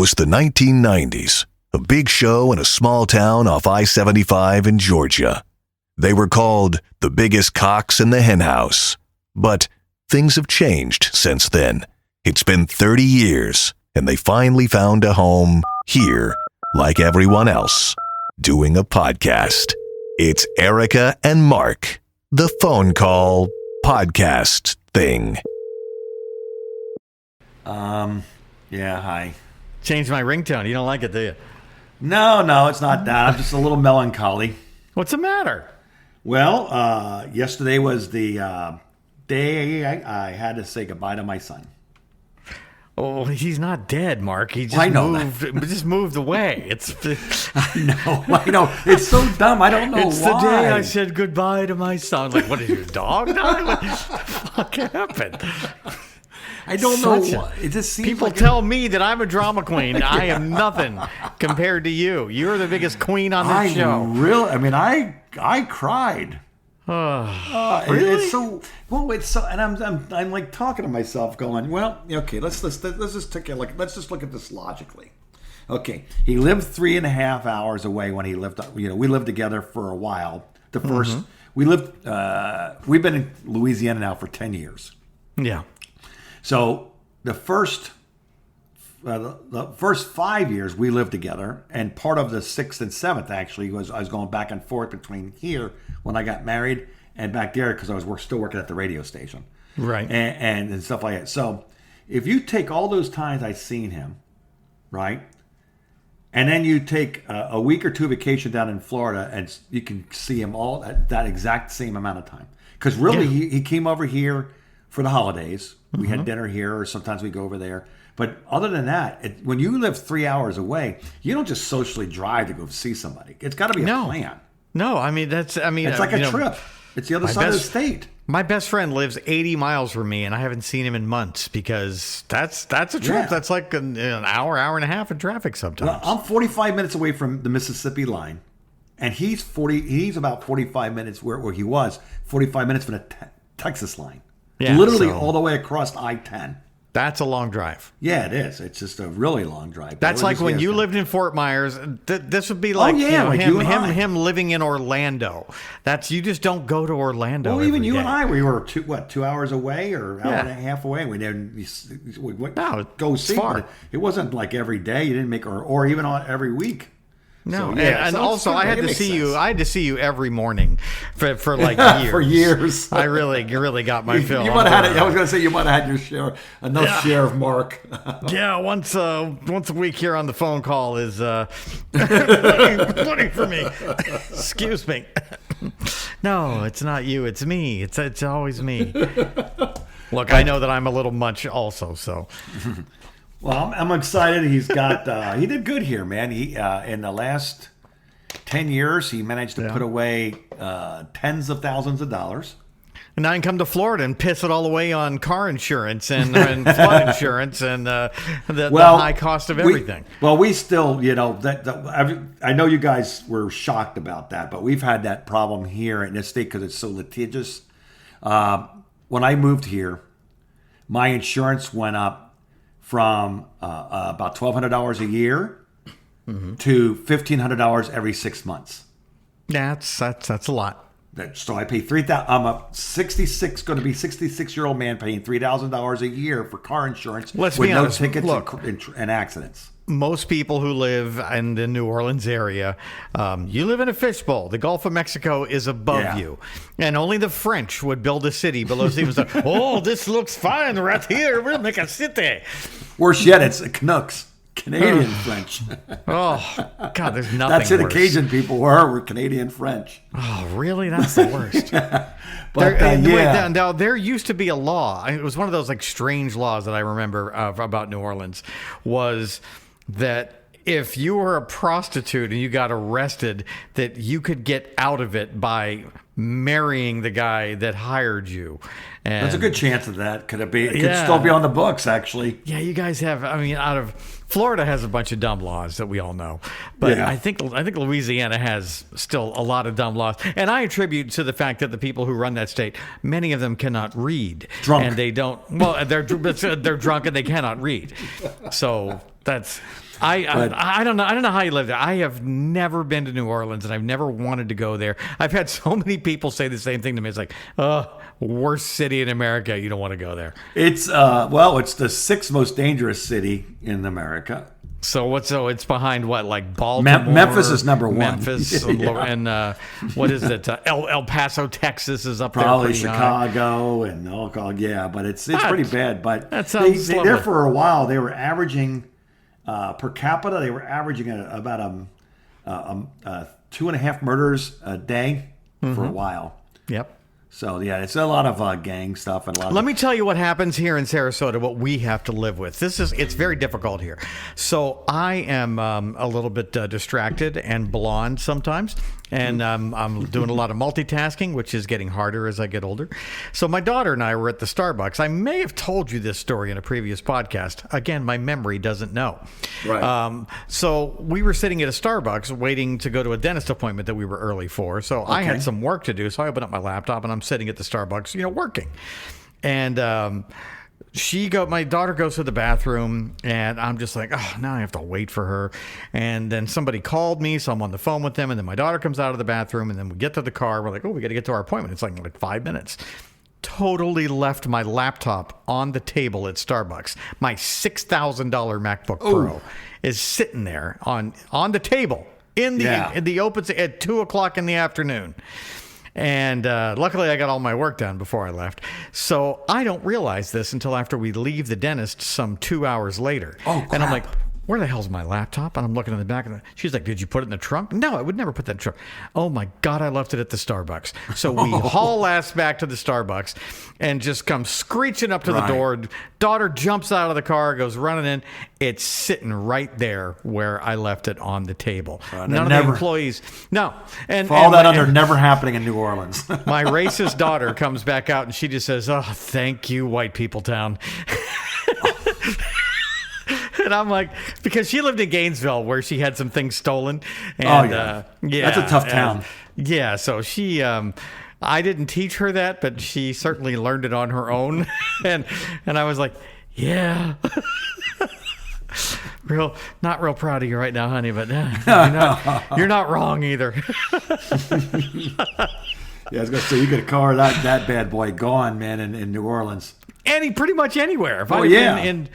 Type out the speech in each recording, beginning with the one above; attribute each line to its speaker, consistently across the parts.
Speaker 1: was the 1990s, a big show in a small town off I-75 in Georgia. They were called the biggest cocks in the henhouse. But things have changed since then. It's been 30 years, and they finally found a home here, like everyone else, doing a podcast. It's Erica and Mark, the phone call podcast thing.
Speaker 2: Yeah, hi.
Speaker 3: Changed my ringtone. You don't like it, do you?
Speaker 2: No, it's not that. I'm just a little melancholy.
Speaker 3: What's the matter?
Speaker 2: Well, yesterday was the day I had to say goodbye to my son.
Speaker 3: Oh, he's not dead, Mark. He just moved away.
Speaker 2: I know. It's so dumb. I don't know
Speaker 3: it's
Speaker 2: why.
Speaker 3: It's the day I said goodbye to my son. Like, what, did your dog die? What the fuck happened?
Speaker 2: I don't know why. It just seems
Speaker 3: people
Speaker 2: like
Speaker 3: tell me that I'm a drama queen. Yeah. I am nothing compared to you. You're the biggest queen on this show.
Speaker 2: I cried.
Speaker 3: Really?
Speaker 2: It's so and I'm like talking to myself going, well, okay, let's just look at this logically. Okay, he lived 3.5 hours away when he lived. We lived together for a while. The first we've been in Louisiana now for 10 years.
Speaker 3: Yeah.
Speaker 2: So the first 5 years we lived together, and part of the 6th and 7th actually was I was going back and forth between here when I got married and back there because I was still working at the radio station,
Speaker 3: right,
Speaker 2: and stuff like that. So if you take all those times I've seen him, right, and then you take a week or two vacation down in Florida, and you can see him all at that exact same amount of time. Because really, he came over here for the holidays. We had dinner here, or sometimes we go over there. But other than that, when you live 3 hours away, you don't just socially drive to go see somebody. It's got to be a plan.
Speaker 3: No,
Speaker 2: it's like a trip. It's the other side of the state.
Speaker 3: My best friend lives 80 miles from me, and I haven't seen him in months because that's a trip. Yeah. That's like an hour and a half in traffic sometimes.
Speaker 2: Well, I'm 45 minutes away from the Mississippi line, and he's about 45 minutes where he was 45 minutes from the Texas line. Yeah, literally all the way across I-10.
Speaker 3: That's a long drive.
Speaker 2: Yeah, it is. It's just a really long drive.
Speaker 3: That's like when you lived in Fort Myers. This would be like him living in Orlando. You just don't go to Orlando.
Speaker 2: Well, even you and I, we were 2 hours away or hour and a half away. We didn't go see. Far. It wasn't like every day. You didn't make or even on every week.
Speaker 3: No, so, and also I had to see you. I had to see you every morning for like years.
Speaker 2: For years,
Speaker 3: you really got my fill.
Speaker 2: You might have had it. I was going to say you might have had your share, share of Mark.
Speaker 3: Yeah, once a week here on the phone call is plenty for me. Excuse me. No, it's not you. It's me. It's always me. Look, I know that I'm a little much also. So.
Speaker 2: Well, I'm excited. He's got he did good here, man. He in the last 10 years, he managed to put away tens of thousands of dollars.
Speaker 3: And now I can come to Florida and piss it all away on car insurance and flood insurance and the high cost of everything.
Speaker 2: We still, I know you guys were shocked about that, but we've had that problem here in this state because it's so litigious. When I moved here, my insurance went up from about $1,200 a year to $1,500 every 6 months.
Speaker 3: Yeah, that's a lot.
Speaker 2: So I pay $3,000. I'm a 66-year-old man paying $3,000 a year for car insurance with no tickets and accidents.
Speaker 3: Most people who live in the New Orleans area, you live in a fishbowl. The Gulf of Mexico is above you. And only the French would build a city below sea. Oh, this looks fine right here. We'll make a city.
Speaker 2: Worse yet, it's Canucks. Canadian French.
Speaker 3: Oh, God, there's nothing
Speaker 2: That's who the
Speaker 3: worse.
Speaker 2: Cajun people were Canadian French.
Speaker 3: Oh, really? That's the worst. Now, there used to be a law. It was one of those like strange laws that I remember about New Orleans was that if you were a prostitute and you got arrested, that you could get out of it by marrying the guy that hired you. And
Speaker 2: there's a good chance of that. Could still be on the books, actually.
Speaker 3: Yeah, you guys have. I mean, Florida has a bunch of dumb laws that we all know, but I think Louisiana has still a lot of dumb laws, and I attribute to the fact that the people who run that state, many of them cannot read,
Speaker 2: drunk,
Speaker 3: and they don't. Well, they're drunk and they cannot read. So I don't know. I don't know how you live there. I have never been to New Orleans, and I've never wanted to go there. I've had so many people say the same thing to me. It's like, worst city in America. You don't want to go there.
Speaker 2: It's it's the sixth most dangerous city in America.
Speaker 3: So it's behind what, like Baltimore?
Speaker 2: Memphis is number one.
Speaker 3: Memphis and what is it? El Paso, Texas is up
Speaker 2: probably
Speaker 3: there. Probably
Speaker 2: Chicago and but it's pretty bad. But
Speaker 3: that sounds
Speaker 2: they there for a while. They were averaging per capita. They were averaging about 2.5 murders a day for a while.
Speaker 3: Yep.
Speaker 2: So, yeah, it's a lot of gang stuff. And
Speaker 3: Let me tell you what happens here in Sarasota, what we have to live with. It's very difficult here. So I am a little bit distracted and blonde sometimes. And I'm doing a lot of multitasking, which is getting harder as I get older. So my daughter and I were at the Starbucks. I may have told you this story in a previous podcast. Again, my memory doesn't know.
Speaker 2: Right.
Speaker 3: So we were sitting at a Starbucks waiting to go to a dentist appointment that we were early for. So I had some work to do. So I opened up my laptop and I'm sitting at the Starbucks, working. And my daughter goes to the bathroom, and I'm just like, oh, now I have to wait for her. And then somebody called me, so I'm on the phone with them. And then my daughter comes out of the bathroom, and then we get to the car. We're like, oh, we got to get to our appointment. It's like 5 minutes. Totally left my laptop on the table at Starbucks. My $6,000 MacBook Pro is sitting there on the table in the open at 2:00 in the afternoon. And luckily, I got all my work done before I left. So I don't realize this until after we leave the dentist some 2 hours later.
Speaker 2: Oh, crap.
Speaker 3: And I'm like, where the hell's my laptop? And I'm looking in the back of it. She's like, did you put it in the trunk? No, I would never put that in the trunk. Oh, my God, I left it at the Starbucks. So we haul ass back to the Starbucks and just come screeching up to the door. Daughter jumps out of the car, goes running in. It's sitting right there where I left it on the table. None of the employees. No. And
Speaker 2: for all that under never happening in New Orleans.
Speaker 3: My racist daughter comes back out and she just says, oh, thank you, white people town. And I'm like, because she lived in Gainesville where she had some things stolen. And,
Speaker 2: that's a tough town.
Speaker 3: So she, I didn't teach her that, but she certainly learned it on her own. and I was like, yeah. Not real proud of you right now, honey, but you're not wrong either.
Speaker 2: I was going to say, you get a car that bad boy gone, man, in New Orleans.
Speaker 3: Pretty much anywhere. If I'd been in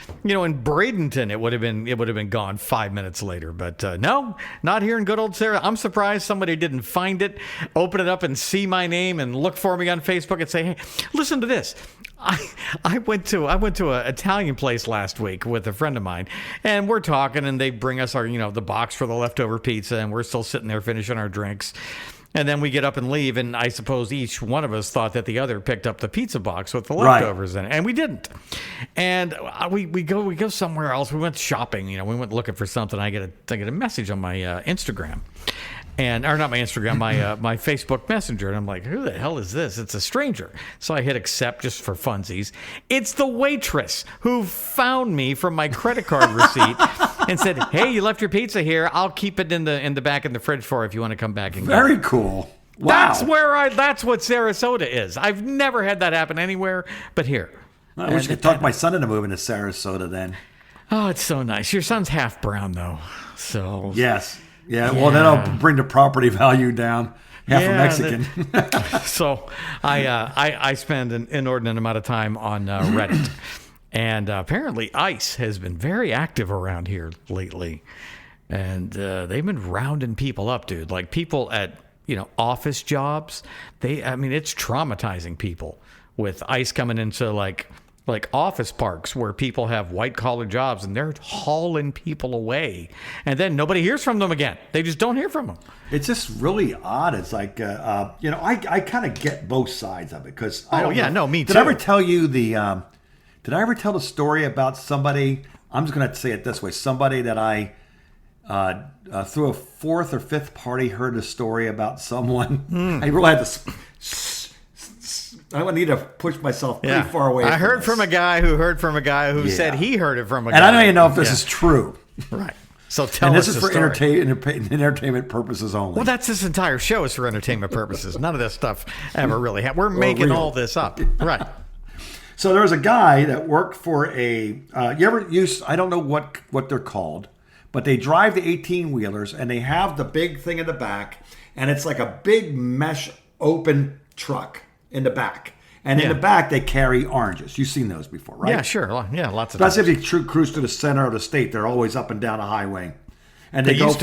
Speaker 3: Bradenton, it would have been gone 5 minutes later. But no, not here in good old Sarah. I'm surprised somebody didn't find it, open it up and see my name and look for me on Facebook and say, hey, listen to this. I went to an Italian place last week with a friend of mine, and we're talking, and they bring us our the box for the leftover pizza, and we're still sitting there finishing our drinks. And then we get up and leave, and I suppose each one of us thought that the other picked up the pizza box with the leftovers in it, and we didn't. And we go somewhere else. We went shopping. We went looking for something. I get a message on my Instagram, or not my Instagram, my Facebook Messenger, and I'm like, who the hell is this? It's a stranger. So I hit accept just for funsies. It's the waitress who found me from my credit card receipt and said, hey, you left your pizza here. I'll keep it in the back in the fridge for if you want to come back and get it.
Speaker 2: Very cool. Wow.
Speaker 3: That's what Sarasota is. I've never had that happen anywhere but here.
Speaker 2: I wish I could talk my son into moving to Sarasota then.
Speaker 3: Oh, it's so nice. Your son's half brown though. So
Speaker 2: yes. Yeah, well, that'll bring the property value down. Half a Mexican.
Speaker 3: So I spend an inordinate amount of time on Reddit. And apparently ICE has been very active around here lately. And they've been rounding people up, dude. Like people at, office jobs. It's traumatizing people with ICE coming into like office parks where people have white collar jobs and they're hauling people away. And then nobody hears from them again. They just don't hear from them.
Speaker 2: It's just really odd. It's like, I kind of get both sides of it because
Speaker 3: me too.
Speaker 2: Did I ever tell you did I ever tell the story about somebody, I'm just going to say it this way, somebody that I, through a fourth or fifth party, heard a story about someone. I really had to, I would need to push myself pretty far away.
Speaker 3: I heard from a guy who heard from a guy who said he heard it from a guy.
Speaker 2: And I don't even know if this is true.
Speaker 3: Right. So tell
Speaker 2: and
Speaker 3: us
Speaker 2: this is for entertainment purposes only.
Speaker 3: Well, that's this entire show is for entertainment purposes. None of this stuff ever really happened. We're making all this up. Right.
Speaker 2: So there was a guy that worked for a. You ever use? I don't know what they're called, but they drive the 18-wheelers and they have the big thing in the back, and it's like a big mesh open truck in the back. And in the back, they carry oranges. You've seen those before, right?
Speaker 3: Yeah, sure. Yeah, lots of
Speaker 2: times. That's if you cruise to the center of the state. They're always up and down a highway. And they go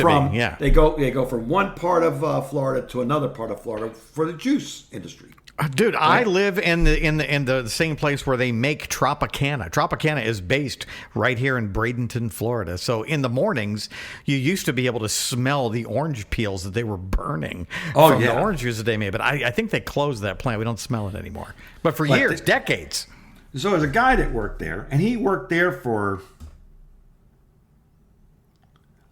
Speaker 2: from one part of Florida to another part of Florida for the juice industry.
Speaker 3: Dude, I live in the same place where they make Tropicana. Tropicana is based right here in Bradenton, Florida. So in the mornings, you used to be able to smell the orange peels that they were burning from the orange juice that they made. But I think they closed that plant. We don't smell it anymore. But for years, decades.
Speaker 2: So there's a guy that worked there, and he worked there for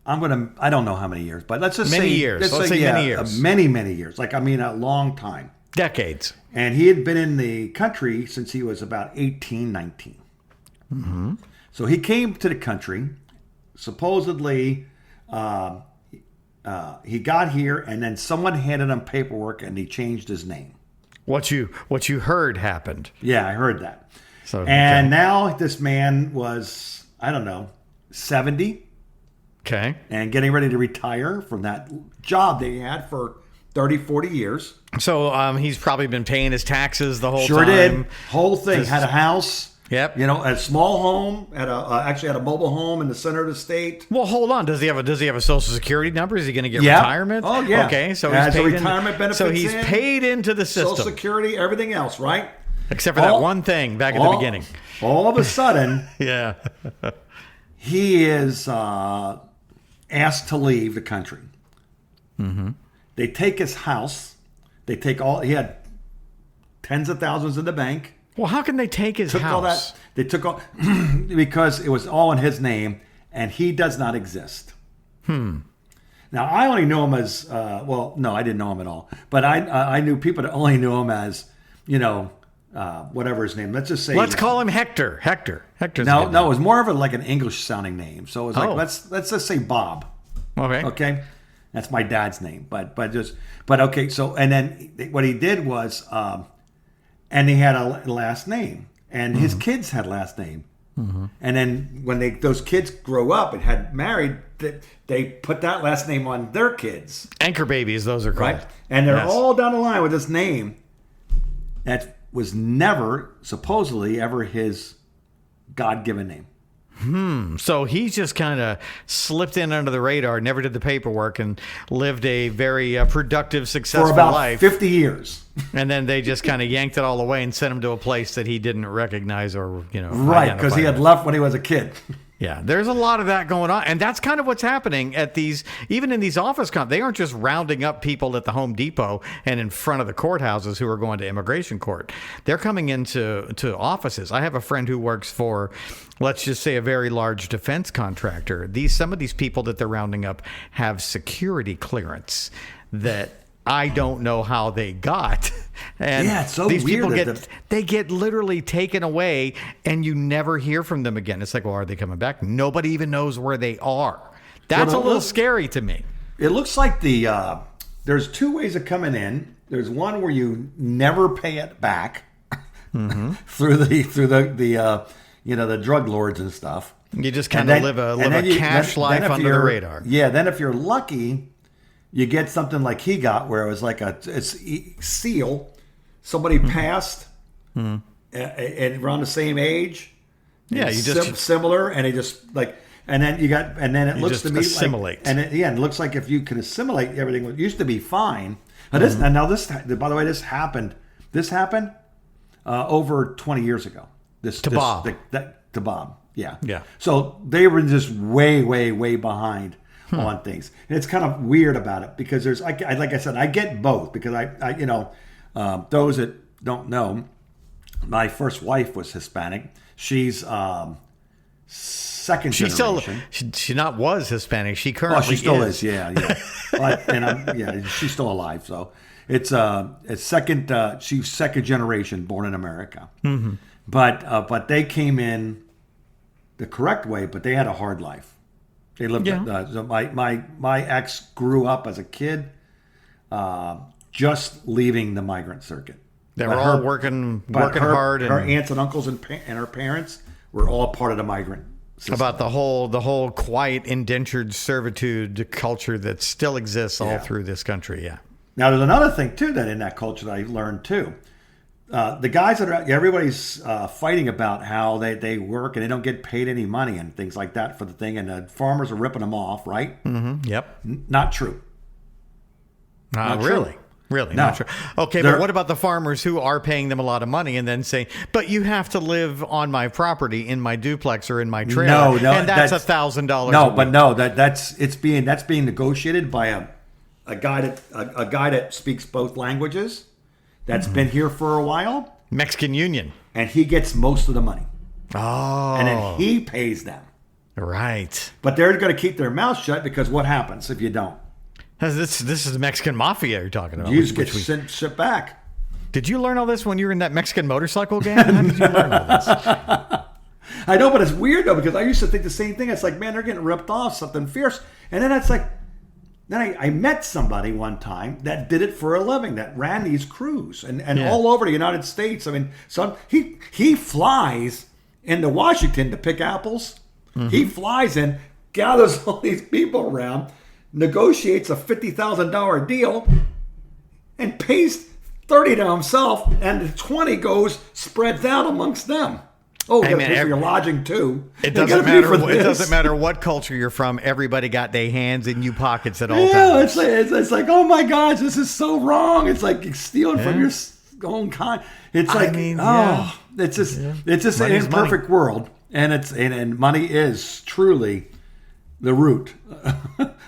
Speaker 2: I don't know how many years, but let's just say
Speaker 3: many years. Let's say many years.
Speaker 2: Many years. A long time.
Speaker 3: Decades.
Speaker 2: And he had been in the country since he was about 18, 19.
Speaker 3: Mm-hmm.
Speaker 2: So he came to the country. Supposedly, he got here, and then someone handed him paperwork, and he changed his name.
Speaker 3: What you heard happened.
Speaker 2: Yeah, I heard that. And now this man was, 70.
Speaker 3: Okay.
Speaker 2: And getting ready to retire from that job that he had for 30, 40 years.
Speaker 3: So he's probably been paying his taxes the whole time.
Speaker 2: Sure did. Whole thing. Had a house.
Speaker 3: Yep.
Speaker 2: A small home. Actually had a mobile home in the center of the state.
Speaker 3: Well, hold on. Does he have a Social Security number? Is he going to get retirement?
Speaker 2: Oh, yeah.
Speaker 3: Okay. So
Speaker 2: he's paid retirement benefits.
Speaker 3: So he's paid into the system.
Speaker 2: Social Security, everything else, right?
Speaker 3: Except for that one thing back at the beginning.
Speaker 2: All of a sudden,
Speaker 3: yeah,
Speaker 2: he is asked to leave the country.
Speaker 3: Mm-hmm.
Speaker 2: They take his house. He had tens of thousands in the bank.
Speaker 3: Well, how can they take his house?
Speaker 2: All that. They took all because it was all in his name, and he does not exist. Now, I only know him as no, I didn't know him at all. But I knew people that only knew him as, whatever his name. Let's just say.
Speaker 3: Let's call him Hector. Hector's
Speaker 2: no, it was more of like an English sounding name. So it was like let's just say Bob.
Speaker 3: Okay.
Speaker 2: Okay. That's my dad's name, but okay. So and then what he did was, and he had a last name, and his kids had last name, and then when those kids grow up and had married, they put that last name on their kids.
Speaker 3: Anchor babies, those are called.
Speaker 2: Right, and they're all down the line with this name that was never supposedly ever his God-given name.
Speaker 3: So he's just kind of slipped in under the radar, never did the paperwork, and lived a very productive, successful
Speaker 2: for about
Speaker 3: life.
Speaker 2: 50 years.
Speaker 3: And then they just kind of yanked it all away and sent him to a place that he didn't recognize or,
Speaker 2: Right, because he had left when he was a kid.
Speaker 3: Yeah, there's a lot of that going on. And that's kind of what's happening at these, even in these office they aren't just rounding up people at the Home Depot and in front of the courthouses who are going to immigration court. They're coming into offices. I have a friend who works for, let's just say, a very large defense contractor. Some of these people that they're rounding up have security clearance that I don't know how they got. And
Speaker 2: it's so
Speaker 3: these
Speaker 2: weird.
Speaker 3: People get literally taken away, and you never hear from them again. It's like, well, are they coming back? Nobody even knows where they are. That's a little scary to me.
Speaker 2: It looks like there's two ways of coming in. There's one where you never pay it back through the drug lords and stuff.
Speaker 3: You just kind of live a cash life under the radar.
Speaker 2: Yeah. Then if you're lucky, you get something like he got, where it was like it's seal. Somebody passed, and around the same age.
Speaker 3: Yeah, you just
Speaker 2: similar, and it just and then it looks to me
Speaker 3: assimilate.
Speaker 2: Like, and it looks like if you can assimilate everything, what used to be fine. Now this, by the way, this happened over 20 years ago. To Bob. Yeah.
Speaker 3: Yeah.
Speaker 2: So they were just way behind on things, and it's kind of weird about it because there's like I said, I get both because I those that don't know, my first wife was Hispanic. She's second generation.
Speaker 3: She not was Hispanic. She currently
Speaker 2: she still is. Yeah. She's still alive. So it's second. She's second generation, born in America.
Speaker 3: Mm-hmm.
Speaker 2: But they came in the correct way, but they had a hard life. They lived. So my ex grew up as a kid, just leaving the migrant circuit.
Speaker 3: They were all working hard.
Speaker 2: Her aunts and uncles and her parents were all part of the migrant system.
Speaker 3: About the whole quiet indentured servitude culture that still exists all through this country. Yeah.
Speaker 2: Now, there's another thing, too, that in that culture that I learned, too. The guys everybody's fighting about how they work and they don't get paid any money and things like that for the thing. And the farmers are ripping them off, right?
Speaker 3: Mm-hmm. Yep.
Speaker 2: Not true.
Speaker 3: Not really. Really,
Speaker 2: no.
Speaker 3: Not true. Okay, but what about the farmers who are paying them a lot of money and then saying, but you have to live on my property in my duplex or in my trailer, and that's $1,000
Speaker 2: that's being negotiated by a guy that speaks both languages, that's been here for a while.
Speaker 3: Mexican Union.
Speaker 2: And he gets most of the money.
Speaker 3: Oh.
Speaker 2: And then he pays them.
Speaker 3: Right.
Speaker 2: But they're going to keep their mouth shut because what happens if you don't?
Speaker 3: This is the Mexican mafia you're talking about.
Speaker 2: You just get sent back.
Speaker 3: Did you learn all this when you were in that Mexican motorcycle gang? How did you learn all this?
Speaker 2: I know, but it's weird, though, because I used to think the same thing. It's like, man, they're getting ripped off, something fierce. And then it's like, then I met somebody one time that did it for a living, that ran these crews and all over the United States. I mean, he flies into Washington to pick apples. Mm-hmm. He flies in, gathers all these people around, negotiates a $50,000 deal, and pays $30 to himself, and the 20 goes spreads out amongst them. Oh, you got to pay for your lodging too.
Speaker 3: It doesn't matter. It doesn't matter what culture you're from. Everybody got their hands in you pockets at all times.
Speaker 2: It's like, oh my gosh, this is so wrong. It's like stealing from your own kind. It's like, it's just an imperfect world, and money is truly the root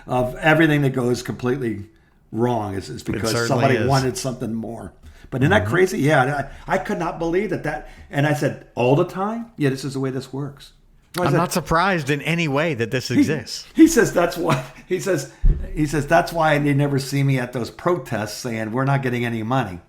Speaker 2: of everything that goes completely wrong. Is because somebody wanted something more. But isn't that crazy? Yeah, I could not believe that. And I said, all the time? Yeah, this is the way this works.
Speaker 3: I'm not surprised in any way that this exists.
Speaker 2: He says that's why. He says that's why they never see me at those protests saying we're not getting any money.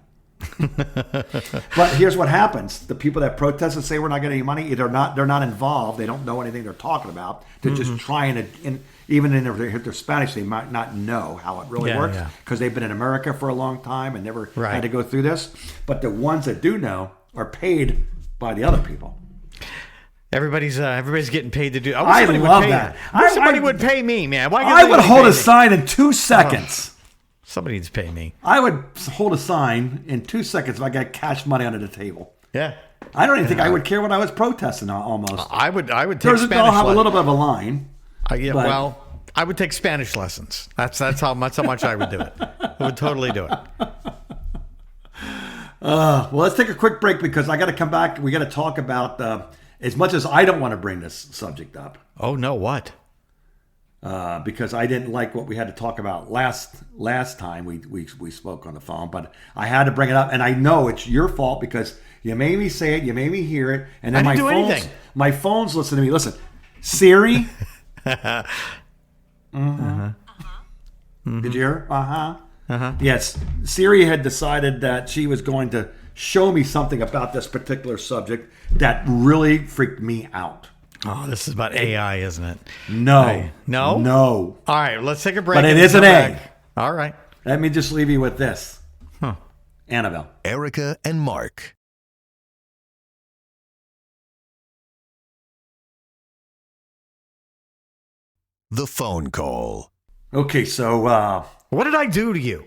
Speaker 2: But here's what happens: the people that protest and say we're not getting any money, they're not involved. They don't know anything they're talking about. They're just trying to. Even in their Spanish, they might not know how it really works because they've been in America for a long time and never had to go through this. But the ones that do know are paid by the other people.
Speaker 3: Everybody's getting paid to do.
Speaker 2: I love that.
Speaker 3: Somebody would pay me, man.
Speaker 2: I would hold a sign in 2 seconds.
Speaker 3: Somebody needs to pay me.
Speaker 2: I would hold a sign in 2 seconds if I got cash money under the table.
Speaker 3: Yeah.
Speaker 2: I don't even think I would care what I was protesting almost.
Speaker 3: I would take Spanish.
Speaker 2: I'll have a little bit of a line.
Speaker 3: Well, I would take Spanish lessons. That's how much I would do it. I would totally do it.
Speaker 2: Well, let's take a quick break because I got to come back. We got to talk about as much as I don't want to bring this subject up.
Speaker 3: Oh no, what?
Speaker 2: Because I didn't like what we had to talk about last time we spoke on the phone, but I had to bring it up, and I know it's your fault because you made me say it, you made me hear it, and then my phone's listen to me. Listen, Siri. Did you hear? Yes, Siri had decided that she was going to show me something about this particular subject that really freaked me out.
Speaker 3: Oh, this is about AI, isn't it?
Speaker 2: No.
Speaker 3: All right, let's take a break.
Speaker 2: But it is an A.
Speaker 3: All right.
Speaker 2: Let me just leave you with this. Annabelle.
Speaker 1: Erica and Mark. The phone call.
Speaker 2: Okay, so
Speaker 3: what did I do to you?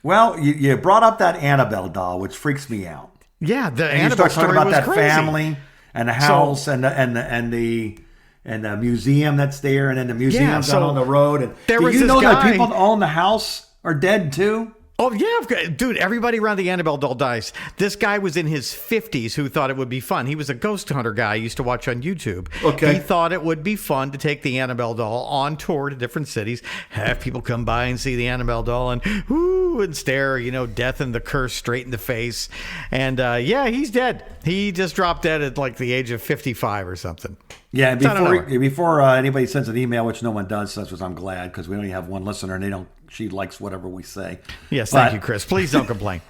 Speaker 2: Well, you brought up that Annabelle doll, which freaks me out.
Speaker 3: Yeah, the
Speaker 2: and
Speaker 3: Annabelle
Speaker 2: you start talking about that
Speaker 3: crazy.
Speaker 2: family and the house and the museum that's there, and then the museum's out on the road. And
Speaker 3: there was
Speaker 2: you know
Speaker 3: guy,
Speaker 2: that people that own the house are dead too?
Speaker 3: Oh, yeah. Dude, everybody around the Annabelle doll dies. This guy was in his 50s who thought it would be fun. He was a ghost hunter guy I used to watch on YouTube.
Speaker 2: Okay.
Speaker 3: He thought it would be fun to take the Annabelle doll on tour to different cities, have people come by and see the Annabelle doll and stare, death and the curse straight in the face. And he's dead. He just dropped dead at like the age of 55 or something.
Speaker 2: Yeah, before anybody sends an email, which no one does, such as I'm glad, because we only have one listener and she likes whatever we say.
Speaker 3: Yes, thank you, Chris. Please don't complain.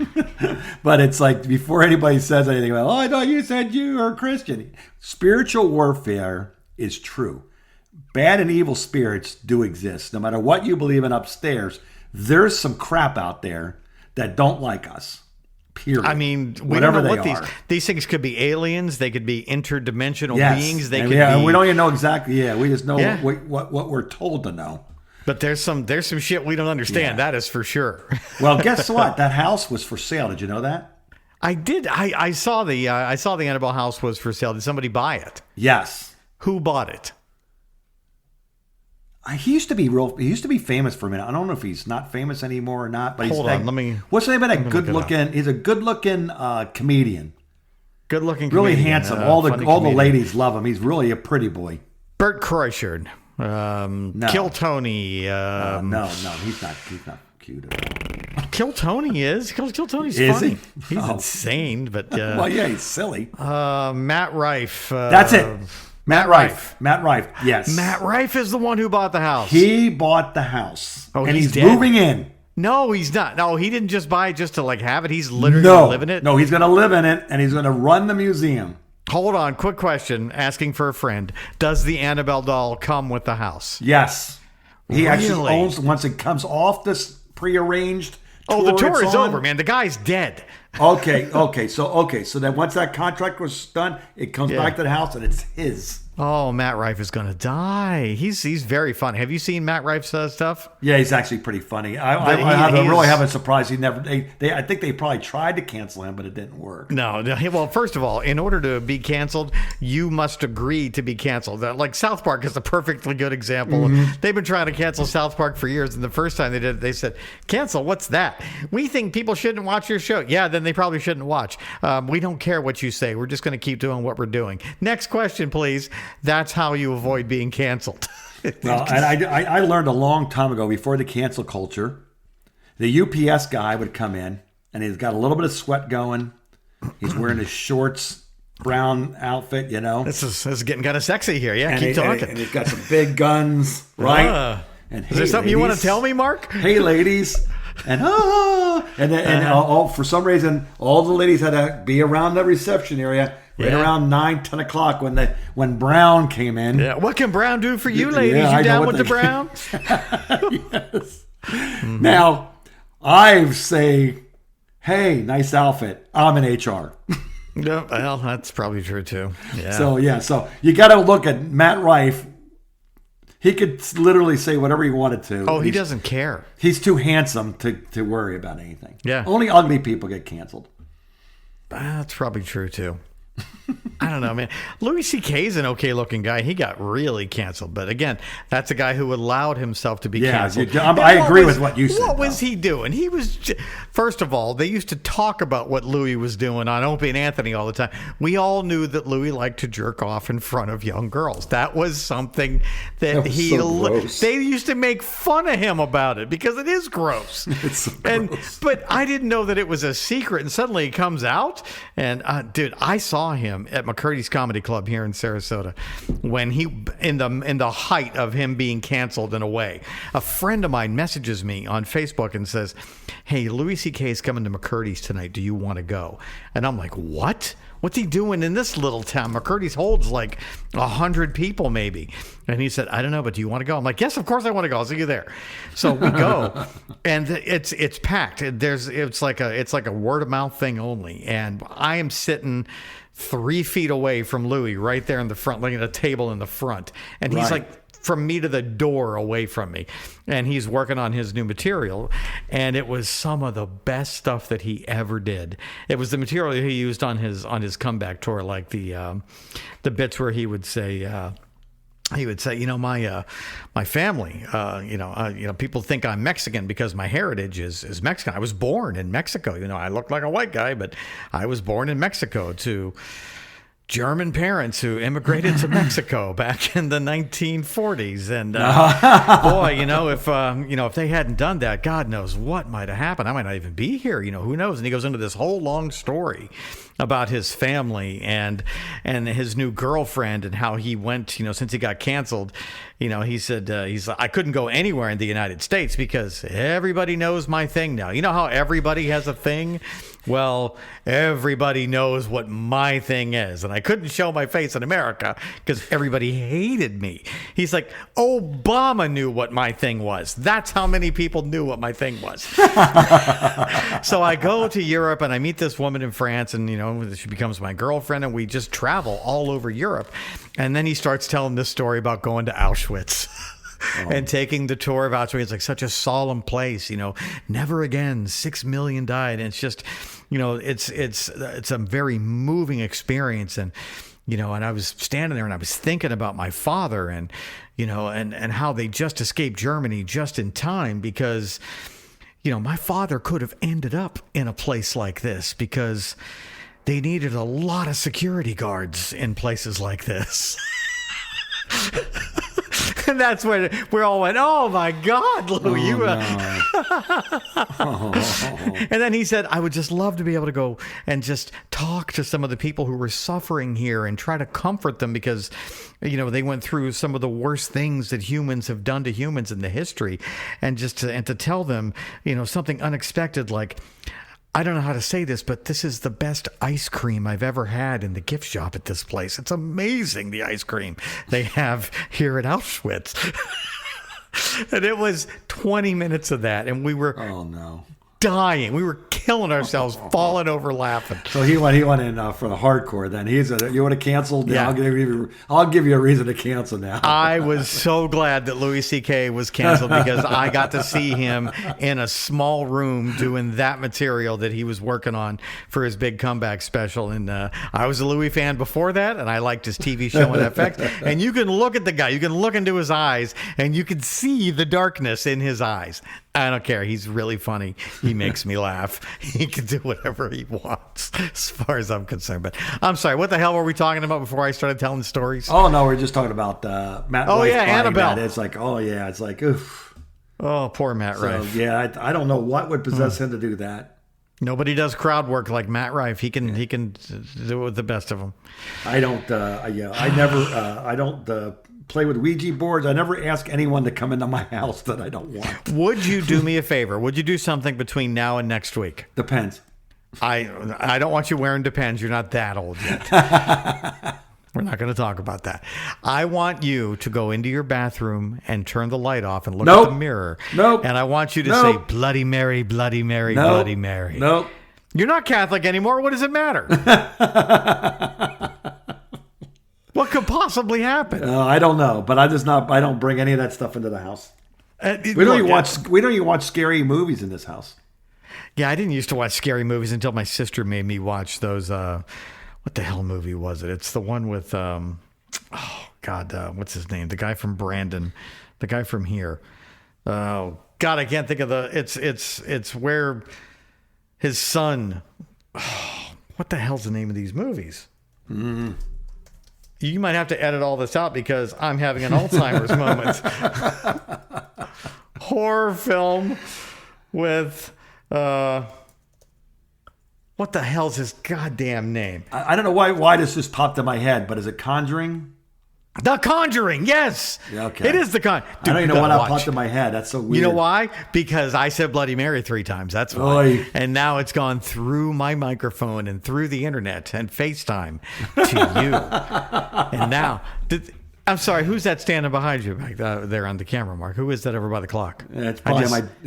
Speaker 2: But it's like, before anybody says anything about, I thought you said you are a Christian. Spiritual warfare is true. Bad and evil spirits do exist. No matter what you believe in upstairs, there's some crap out there that don't like us. Period.
Speaker 3: I mean, we
Speaker 2: whatever
Speaker 3: don't know
Speaker 2: they
Speaker 3: what
Speaker 2: are.
Speaker 3: these things could be aliens. They could be interdimensional beings. They could be.
Speaker 2: We don't even know exactly. Yeah, we just know
Speaker 3: Yeah.
Speaker 2: what we're told to know.
Speaker 3: But there's some shit we don't understand.
Speaker 2: Yeah.
Speaker 3: That is for sure.
Speaker 2: Well, guess what? That house was for sale. Did you know that?
Speaker 3: I did. I saw the Annabelle house was for sale. Did somebody buy it?
Speaker 2: Yes.
Speaker 3: Who bought it?
Speaker 2: He used to be He used to be famous for a minute. I don't know if he's not famous anymore or not. But
Speaker 3: Hold on, let me.
Speaker 2: What's the name of that good-looking? He's a good-looking comedian.
Speaker 3: Good-looking,
Speaker 2: really
Speaker 3: comedian,
Speaker 2: handsome. All the
Speaker 3: comedian.
Speaker 2: ladies love him. He's really a pretty boy.
Speaker 3: Bert Kreischer, Kill Tony.
Speaker 2: No, he's not cute at all.
Speaker 3: Kill Tony is. Kill Tony's
Speaker 2: Is
Speaker 3: funny.
Speaker 2: he?
Speaker 3: He's insane, but
Speaker 2: well, yeah, he's silly.
Speaker 3: Matt Rife.
Speaker 2: That's it. Matt Rife. Matt Rife. Yes.
Speaker 3: Matt Rife is the one who bought the house.
Speaker 2: He bought the house.
Speaker 3: Oh,
Speaker 2: and he's
Speaker 3: dead?
Speaker 2: moving in.
Speaker 3: No, he's not. No, he didn't just buy it just to like have it. He's literally going to live in it.
Speaker 2: No, he's going to live in it, and he's going to run the museum.
Speaker 3: Hold on. Quick question. Asking for a friend. Does the Annabelle doll come with the house?
Speaker 2: Yes. He actually
Speaker 3: Really?
Speaker 2: owns, once it comes off this prearranged
Speaker 3: Oh, the tour
Speaker 2: it's
Speaker 3: is
Speaker 2: on.
Speaker 3: over, man. The guy's dead.
Speaker 2: Okay. So then once that contract was done, it comes back to the house, and it's his.
Speaker 3: Oh, Matt Rife is going to die. He's very funny. Have you seen Matt Rife's stuff?
Speaker 2: Yeah, he's actually pretty funny. I really haven't surprised. He never. I think they probably tried to cancel him, but it didn't work.
Speaker 3: No. Well, first of all, in order to be canceled, you must agree to be canceled. Like South Park is a perfectly good example. They've been trying to cancel South Park for years, and the first time they did it, they said, "Cancel? What's that? We think people shouldn't watch your show." Yeah, then they probably shouldn't watch. We don't care what you say. We're just going to keep doing what we're doing. Next question, please. That's how you avoid being canceled.
Speaker 2: Well, and I learned a long time ago, before the cancel culture, the UPS guy would come in, and he's got a little bit of sweat going. He's wearing his shorts, brown outfit, you know.
Speaker 3: This is getting kind of sexy here. Yeah,
Speaker 2: And
Speaker 3: keep talking.
Speaker 2: And he's got some big guns, right? And
Speaker 3: Is there something you want to tell me, Mark?
Speaker 2: Hey, ladies. And for some reason, all the ladies had to be around the reception area right around 9, 10 o'clock when Brown came in.
Speaker 3: Yeah. What can Brown do for you, ladies?
Speaker 2: Yeah,
Speaker 3: you down with the Brown?
Speaker 2: Yes. Now, I say, hey, nice outfit. I'm in HR.
Speaker 3: No, well, that's probably true too. Yeah.
Speaker 2: So you got to look at Matt Rife. He could literally say whatever he wanted to.
Speaker 3: Oh, he doesn't care.
Speaker 2: He's too handsome to worry about anything.
Speaker 3: Yeah.
Speaker 2: Only ugly people get canceled.
Speaker 3: That's probably true too. I don't know, man. Louis C.K. is an okay-looking guy. He got really canceled, but again, that's a guy who allowed himself to be canceled.
Speaker 2: I agree with what you said.
Speaker 3: What was he doing? He was, first of all, they used to talk about what Louis was doing on Opie and Anthony all the time. We all knew that Louis liked to jerk off in front of young girls. That was something that they used to make fun of him about it because it is gross.
Speaker 2: It's so gross.
Speaker 3: But I didn't know that it was a secret, and suddenly it comes out. And dude, I saw him at McCurdy's Comedy Club here in Sarasota when he in the height of him being canceled in a way. A friend of mine messages me on Facebook and says, "Hey, Louis C.K. is coming to McCurdy's tonight. Do you want to go?" And I'm like, "What? What's he doing in this little town? McCurdy's holds like 100 people maybe." And he said, "I don't know, but do you want to go?" I'm like, "Yes, of course I want to go. I'll see you there." So we go, and it's packed. It's like a word of mouth thing only, and I am sitting 3 feet away from Louis, right there in the front, like at a table in the front, and he's like from me to the door away from me, and he's working on his new material, and it was some of the best stuff that he ever did. It was the material he used on his comeback tour, like the bits where he would say, you know, my family, people think I'm Mexican because my heritage is Mexican. I was born in Mexico. You know, I look like a white guy, but I was born in Mexico to German parents who immigrated to Mexico back in the 1940s. And boy, if they hadn't done that, God knows what might have happened. I might not even be here. You know, who knows? And he goes into this whole long story about his family and his new girlfriend and how he went, since he got canceled. He said, I couldn't go anywhere in the United States because everybody knows my thing now. You know how everybody has a thing? Well, everybody knows what my thing is. And I couldn't show my face in America because everybody hated me. He's like, Obama knew what my thing was. That's how many people knew what my thing was. So I go to Europe and I meet this woman in France, and, she becomes my girlfriend, and we just travel all over Europe. And then he starts telling this story about going to Auschwitz. And taking the tour of Auschwitz. It's like such a solemn place, never again, 6 million died. And it's just, it's a very moving experience. And, and I was standing there and I was thinking about my father and, and how they just escaped Germany just in time because, my father could have ended up in a place like this because they needed a lot of security guards in places like this. And that's when we all went, oh, my God, Lou. And then he said, I would just love to be able to go and just talk to some of the people who were suffering here and try to comfort them because, they went through some of the worst things that humans have done to humans in the history. And just to tell them, something unexpected like, I don't know how to say this, but this is the best ice cream I've ever had in the gift shop at this place. It's amazing, the ice cream they have here at Auschwitz. And it was 20 minutes of that, and we were dying. We were killing ourselves, falling over laughing.
Speaker 2: So he went in for the hardcore then. He said, you want to cancel? Yeah. I'll give you a reason to cancel now.
Speaker 3: I was so glad that Louis C.K. was canceled because I got to see him in a small room doing that material that he was working on for his big comeback special. And I was a Louis fan before that, and I liked his TV show on FX. And you can look at the guy, you can look into his eyes, and you can see the darkness in his eyes. I don't care. He's really funny. He makes me laugh. He can do whatever he wants as far as I'm concerned. But I'm sorry. What the hell were we talking about before I started telling stories?
Speaker 2: Oh, no. We're just talking about Matt Rife.
Speaker 3: Oh, yeah. Annabelle.
Speaker 2: It's like, it's like, oof.
Speaker 3: Oh, poor Matt Rife.
Speaker 2: Yeah. I don't know what would possess him to do that.
Speaker 3: Nobody does crowd work like Matt Rife. He can do it with the best of them.
Speaker 2: I don't play with Ouija boards. I never ask anyone to come into my house that I don't want.
Speaker 3: Would you do me a favor? Would you do something between now and next week?
Speaker 2: Depends.
Speaker 3: I don't want you wearing Depends. You're not that old yet. We're not going to talk about that. I want you to go into your bathroom and turn the light off and look at the mirror.
Speaker 2: Nope.
Speaker 3: And I want you to say, Bloody Mary, Bloody Mary, Bloody Mary.
Speaker 2: Nope.
Speaker 3: You're not Catholic anymore. What does it matter? What could possibly happen?
Speaker 2: I don't know, but I don't bring any of that stuff into the house. We don't even watch scary movies in this house.
Speaker 3: Yeah, I didn't used to watch scary movies until my sister made me watch those. What the hell movie was it? It's the one with what's his name? The guy from Brandon, the guy from here. Oh God, I can't think of the. It's where his son. Oh, what the hell's the name of these movies?
Speaker 2: Mm.
Speaker 3: You might have to edit all this out because I'm having an Alzheimer's moment. Horror film with what the hell's his goddamn name?
Speaker 2: I don't know why this just popped in my head, but is it Conjuring?
Speaker 3: The Conjuring, yes.
Speaker 2: Yeah, okay.
Speaker 3: It is the Conjuring.
Speaker 2: I don't even know what popped in my head. That's so weird.
Speaker 3: You know why? Because I said Bloody Mary 3 times. That's why.
Speaker 2: Oy.
Speaker 3: And now it's gone through my microphone and through the internet and FaceTime to you. And now, I'm sorry, who's that standing behind you back there on the camera, Mark? Who is that over by the clock?
Speaker 2: Yeah, it's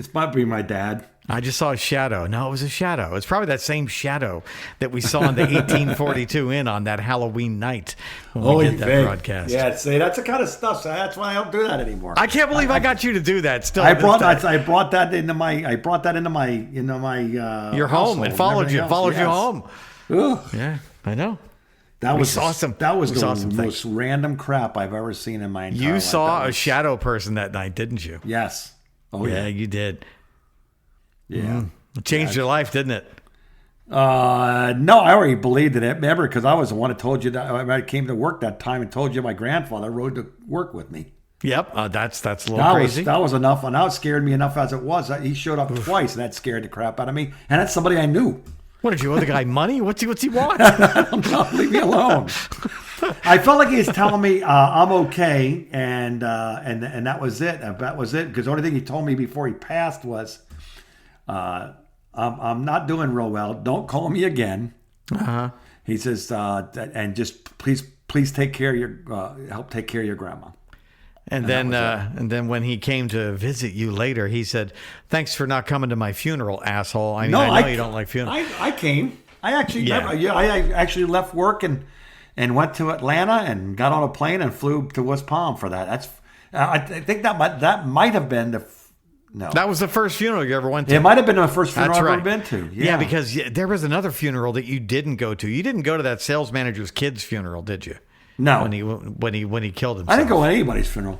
Speaker 2: probably my dad.
Speaker 3: I just saw a shadow. No, it was a shadow. It's probably that same shadow that we saw in the 1842 Inn on that Halloween night when we did that broadcast.
Speaker 2: Yeah, see, that's the kind of stuff. So that's why I don't do that anymore.
Speaker 3: I can't believe I got you to do that. Still,
Speaker 2: I brought that into my
Speaker 3: your home and followed you home.
Speaker 2: Ugh.
Speaker 3: Yeah, I know.
Speaker 2: That was
Speaker 3: awesome.
Speaker 2: That was the most random crap I've ever seen in my entire life.
Speaker 3: You saw a shadow person that night, didn't you?
Speaker 2: Yes. Oh
Speaker 3: yeah, you did.
Speaker 2: Yeah.
Speaker 3: It changed your life, didn't it?
Speaker 2: No, I already believed in it. Remember, because I was the one that told you that I came to work that time and told you my grandfather rode to work with me.
Speaker 3: Yep, that's a little crazy.
Speaker 2: That was enough. And now it scared me enough as it was. He showed up twice, and that scared the crap out of me. And that's somebody I knew.
Speaker 3: What did you owe the guy money? What's he want?
Speaker 2: Leave me alone. I felt like he was telling me I'm okay, and that was it. That was it. Because the only thing he told me before he passed was, I'm not doing real well. Don't call me again.
Speaker 3: Uh-huh.
Speaker 2: He says, and just please take care of your help take care of your grandma.
Speaker 3: And then when he came to visit you later, he said, "Thanks for not coming to my funeral, asshole." I know you don't like funerals.
Speaker 2: I came. I actually I actually left work and went to Atlanta and got on a plane and flew to West Palm for that. That's I think that might have been
Speaker 3: that was the first funeral you ever went to.
Speaker 2: It might have been the first funeral I've ever been to.
Speaker 3: Yeah, because there was another funeral that you didn't go to. You didn't go to that sales manager's kid's funeral, did you?
Speaker 2: No.
Speaker 3: When he killed himself.
Speaker 2: I didn't go to anybody's funeral.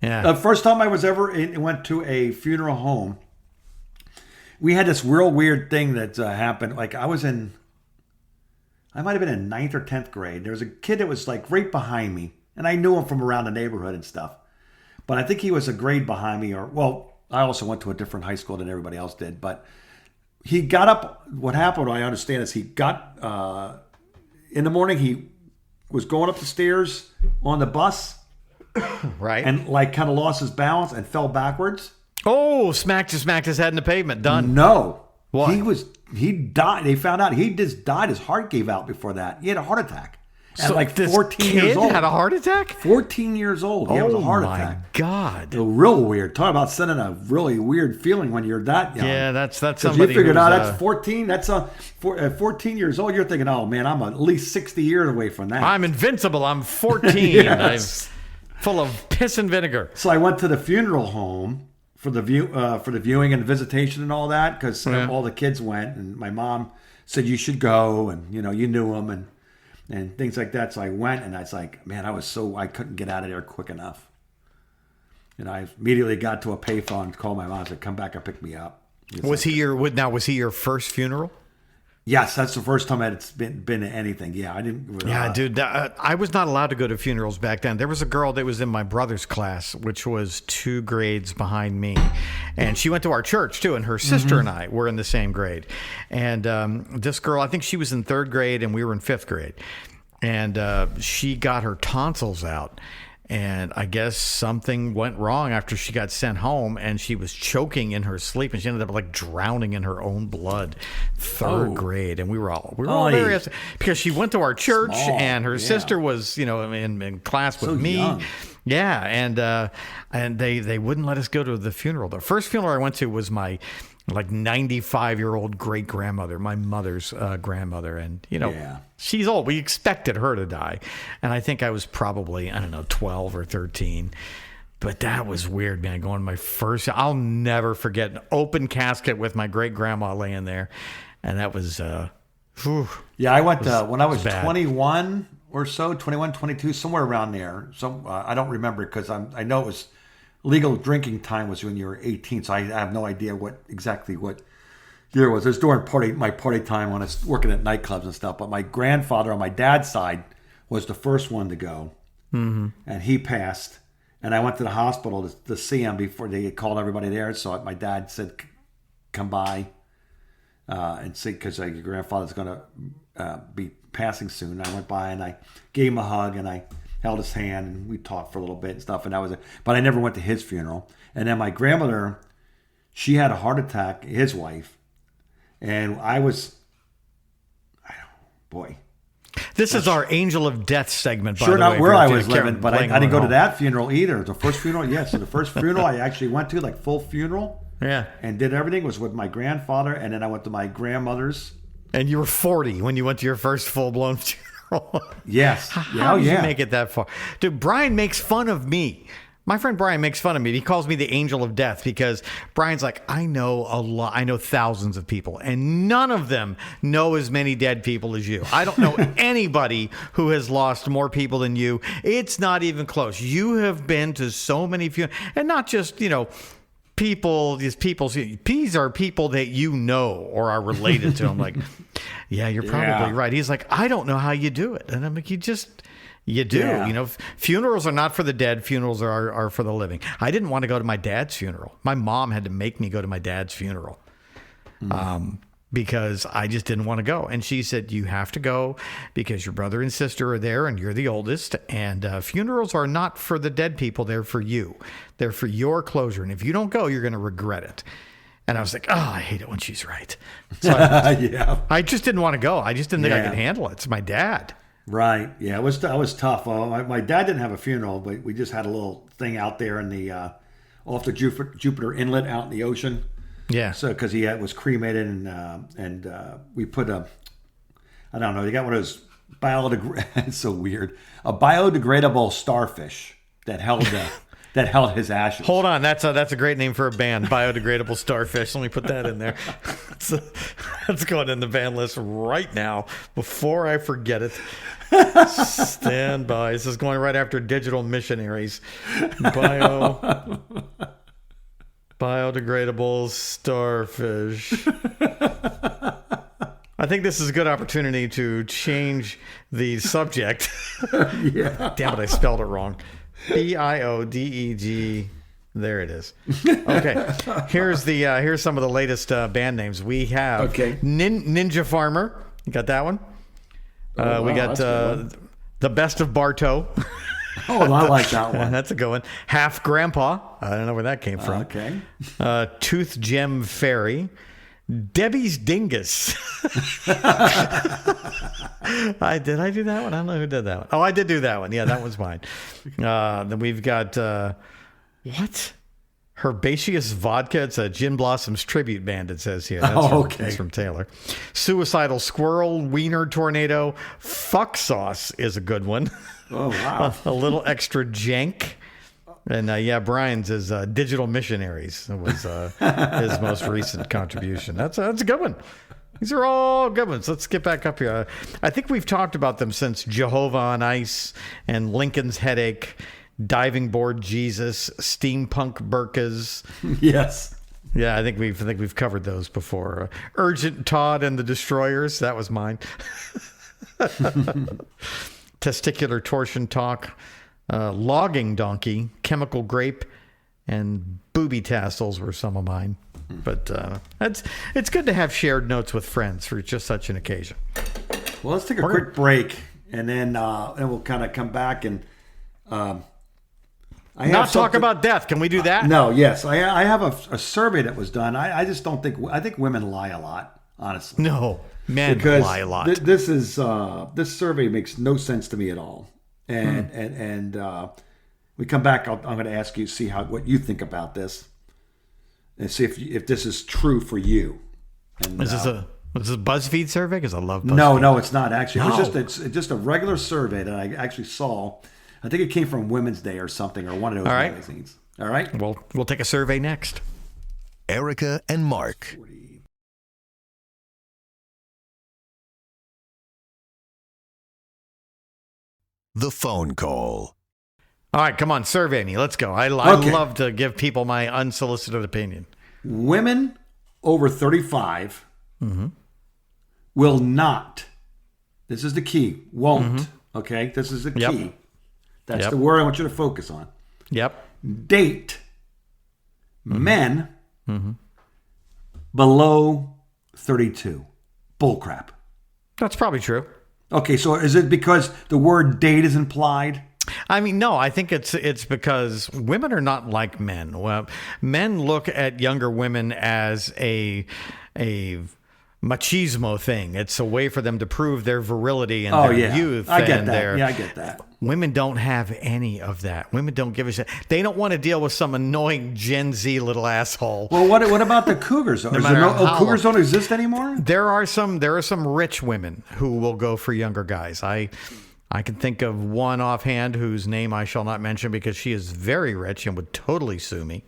Speaker 3: Yeah.
Speaker 2: The first time I was ever went to a funeral home, we had this real weird thing that happened. Like I might have been in 9th or 10th grade. There was a kid that was like right behind me, and I knew him from around the neighborhood and stuff. But I think he was a grade behind me, I also went to a different high school than everybody else did. But he got up. What happened, I understand, is he got in the morning. He was going up the stairs on the bus,
Speaker 3: right,
Speaker 2: and like kind of lost his balance and fell backwards.
Speaker 3: Oh, smacked his head in the pavement. Done.
Speaker 2: No,
Speaker 3: what?
Speaker 2: He died. They found out he just died. His heart gave out before that. He had a heart attack.
Speaker 3: So like 14 years old. Had a heart attack?
Speaker 2: 14 years old. He had a heart attack.
Speaker 3: Oh my God.
Speaker 2: Real weird. Talk about sending a really weird feeling when you're that young.
Speaker 3: Yeah, that's somebody.
Speaker 2: You figured out that's 14. That's 14 years old. You're thinking, oh man, I'm at least 60 years away from that.
Speaker 3: I'm invincible. I'm 14.
Speaker 2: Yes.
Speaker 3: I'm full of piss and vinegar.
Speaker 2: So I went to the funeral home for the viewing and visitation and all that because all the kids went, and my mom said you should go, and you knew them and things like that. So I went, and I was like, man, I couldn't get out of there quick enough. And I immediately got to a payphone, called my mom, said, come back and pick me up.
Speaker 3: Was he your first funeral?
Speaker 2: Yes, that's the first time I'd been to anything. Yeah, I didn't.
Speaker 3: Yeah, dude, I was not allowed to go to funerals back then. There was a girl that was in my brother's class, which was 2 grades behind me, and she went to our church too. And her sister and I were in the same grade. And this girl, I think she was in 3rd grade, and we were in 5th grade. And she got her tonsils out. And I guess something went wrong after she got sent home, and she was choking in her sleep, and she ended up like drowning in her own blood. 3rd grade, and we were all very upset because she went to our church, and her sister was in class with me.
Speaker 2: Young.
Speaker 3: Yeah, and they wouldn't let us go to the funeral. The first funeral I went to was my 95-year-old great grandmother, my mother's grandmother, and she's old. We expected her to die, and I think I was probably 12 or 13. But that was weird, man. Going to my first, I'll never forget an open casket with my great grandma laying there, and that was.
Speaker 2: Yeah, I went when I was 21 or so, 21, 22, somewhere around there. I don't remember because I know it was. Legal drinking time was when you were 18, so I have no idea what year it was. It was during my party time when I was working at nightclubs and stuff. But my grandfather on my dad's side was the first one to go, and he passed. And I went to the hospital to see him before they called everybody there. So my dad said, "Come by and see," because your grandfather's going to be passing soon. I went by and I gave him a hug and I held his hand, and we talked for a little bit and stuff, and that was it. But I never went to his funeral. And then my grandmother, she had a heart attack, his wife, and
Speaker 3: This is our Angel of Death segment, by
Speaker 2: the way. Sure, not where I was living, but I didn't go to that funeral either. The first funeral, yes. So the first funeral I actually went to, like full funeral, and did everything, was with my grandfather, and then I went to my grandmother's.
Speaker 3: And you were 40 when you went to your first full-blown funeral.
Speaker 2: Yes.
Speaker 3: How did you make it that far? Dude, Brian makes fun of me. My friend Brian makes fun of me. He calls me the Angel of Death because Brian's like, I know a lot. I know thousands of people, and none of them know as many dead people as you. I don't know anybody who has lost more people than you. It's not even close. You have been to so many funerals, and not just, people, these are people that you know or are related to. I'm like, yeah, you're probably right. He's like, I don't know how you do it. And I'm like, you do. Yeah. Funerals are not for the dead. Funerals are for the living. I didn't want to go to my dad's funeral. My mom had to make me go to my dad's funeral. because I just didn't want to go. And she said, you have to go because your brother and sister are there and you're the oldest. And funerals are not for the dead people. They're for you. They're for your closure. And if you don't go, you're going to regret it. And I was like, oh, I hate it when she's right. So I just didn't want to go. I just didn't think I could handle it. It's my dad.
Speaker 2: Right. Yeah, it was tough. My dad didn't have a funeral, but we just had a little thing out there in the off the Jupiter Inlet out in the ocean.
Speaker 3: Yeah.
Speaker 2: So because he was cremated and we put I don't know, they got one of those it's so weird, a biodegradable starfish that held his ashes.
Speaker 3: Hold on, that's a great name for a band, biodegradable starfish. Let me put that in there. That's going in the band list right now before I forget it. Stand by. This is going right after Digital Missionaries. Biodegradable starfish. I think this is a good opportunity to change the subject.
Speaker 2: Yeah.
Speaker 3: Damn it, I spelled it wrong. Biodeg. There it is. Okay. Here's some of the latest band names. We have Ninja Farmer. You got that one? We got The Best of Bartow.
Speaker 2: Oh, I like that one.
Speaker 3: That's a good one. Half Grandpa. I don't know where that came from.
Speaker 2: Okay.
Speaker 3: Tooth Gem Fairy. Debbie's Dingus. Did I do that one? I don't know who did that one. Oh, I did do that one. Yeah, that was mine. Then we've got what? Herbaceous Vodka. It's a Gin Blossoms tribute band, it says here. That's from Taylor. Suicidal Squirrel, Wiener Tornado. Fuck Sauce is a good one.
Speaker 2: Oh, wow.
Speaker 3: A little extra jank. And Brian's is Digital Missionaries. It was his most recent contribution. That's a good one. These are all good ones. Let's get back up here. I think we've talked about them since Jehovah on Ice and Lincoln's Headache, Diving Board Jesus, Steampunk Burkas.
Speaker 2: Yes.
Speaker 3: Yeah, I think we've covered those before. Urgent Todd and the Destroyers. That was mine. Testicular Torsion Talk. Logging Donkey, Chemical Grape, and Booby Tassels were some of mine. But it's good to have shared notes with friends for just such an occasion.
Speaker 2: Well, let's take a quick break, and then we'll kind of come back and
Speaker 3: talk about death. Can we do that?
Speaker 2: No. Yes, I have a survey that was done. I just don't think I think women lie a lot, honestly.
Speaker 3: No, men lie a lot.
Speaker 2: This survey makes no sense to me at all. And we come back. I'm going to ask you, see what you think about this, and see if this is true for you. And,
Speaker 3: is this a BuzzFeed survey? Because I love BuzzFeed.
Speaker 2: No, it's not actually. It's just a regular survey that I actually saw. I think it came from Women's Day or something, or one of those magazines. All right.
Speaker 3: We'll take a survey next.
Speaker 1: Erica and Mark. The phone call.
Speaker 3: All right, come on, survey me. Let's go. I love to give people my unsolicited opinion.
Speaker 2: Women over 35 will not. This is the key. Won't. Okay, this is the key. That's the word I want you to focus on.
Speaker 3: Yep.
Speaker 2: Date men below 32. Bullcrap.
Speaker 3: That's probably true.
Speaker 2: Okay, so is it because the word date is implied?
Speaker 3: I mean, no, I think it's because women are not like men. Well, men look at younger women as a machismo thing. It's a way for them to prove their virility and their youth.
Speaker 2: I get that. I get that.
Speaker 3: Women don't have any of that. Women don't give a shit. They don't want to deal with some annoying Gen Z little asshole.
Speaker 2: Well, what about the cougars? Cougars don't exist anymore?
Speaker 3: There are some rich women who will go for younger guys. I can think of one offhand whose name I shall not mention because she is very rich and would totally sue me.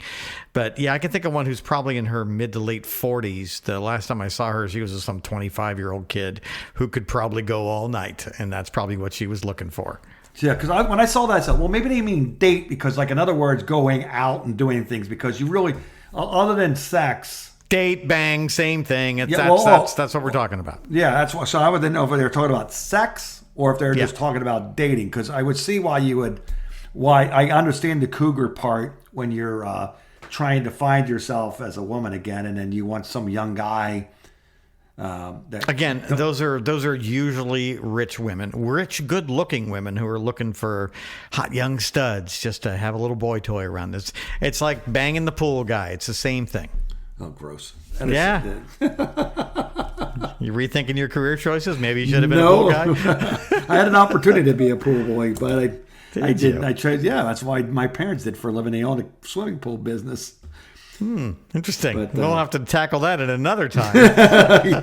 Speaker 3: But yeah, I can think of one who's probably in her mid to late 40s. The last time I saw her, she was some 25-year-old kid who could probably go all night, and that's probably what she was looking for.
Speaker 2: Yeah, because when I saw that, I said, well, maybe they mean date because, like, in other words, going out and doing things because you really, other than sex.
Speaker 3: Date, bang, same thing. That's what we're talking about.
Speaker 2: Yeah, that's what. So I would then know if they're talking about sex or if they're just talking about dating, because I would see why I understand the cougar part when you're trying to find yourself as a woman again, and then you want some young guy
Speaker 3: Again, those are usually rich women, rich, good-looking women who are looking for hot young studs just to have a little boy toy around this. It's like banging the pool guy. It's the same thing.
Speaker 2: Oh, gross.
Speaker 3: Yeah. You rethinking your career choices? Maybe you should have been a pool guy.
Speaker 2: I had an opportunity to be a pool boy, but I didn't. I chose. Yeah, that's why my parents did for a living. They owned a swimming pool business.
Speaker 3: Interesting. But, we'll have to tackle that at another time.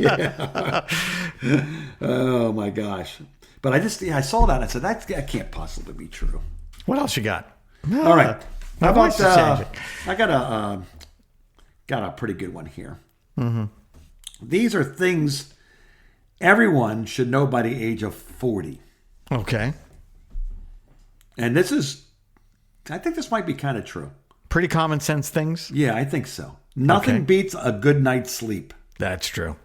Speaker 2: Yeah. Oh my gosh! But I saw that and I said that can't possibly be true.
Speaker 3: What else you got?
Speaker 2: All right.
Speaker 3: How about
Speaker 2: I got a pretty good one here. Mm-hmm. These are things everyone should know by the age of 40.
Speaker 3: Okay.
Speaker 2: And I think this might be kind of true.
Speaker 3: Pretty common sense things?
Speaker 2: Yeah, I think so. Nothing beats a good night's sleep.
Speaker 3: That's true.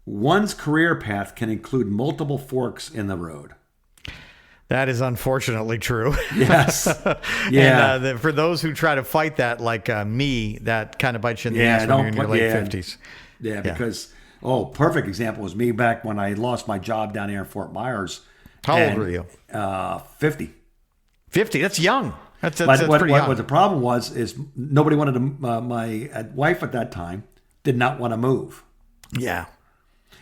Speaker 2: One's career path can include multiple forks in the road.
Speaker 3: That is unfortunately true.
Speaker 2: Yes. Yeah.
Speaker 3: And for those who try to fight that, like me, that kind of bites you in the ass when you're in your late 50s.
Speaker 2: Yeah, because, perfect example was me back when I lost my job down here in Fort Myers.
Speaker 3: How old were you?
Speaker 2: 50.
Speaker 3: 50? That's young. That's
Speaker 2: pretty young.
Speaker 3: What
Speaker 2: the problem was is nobody wanted to, my wife at that time did not want to move.
Speaker 3: Yeah.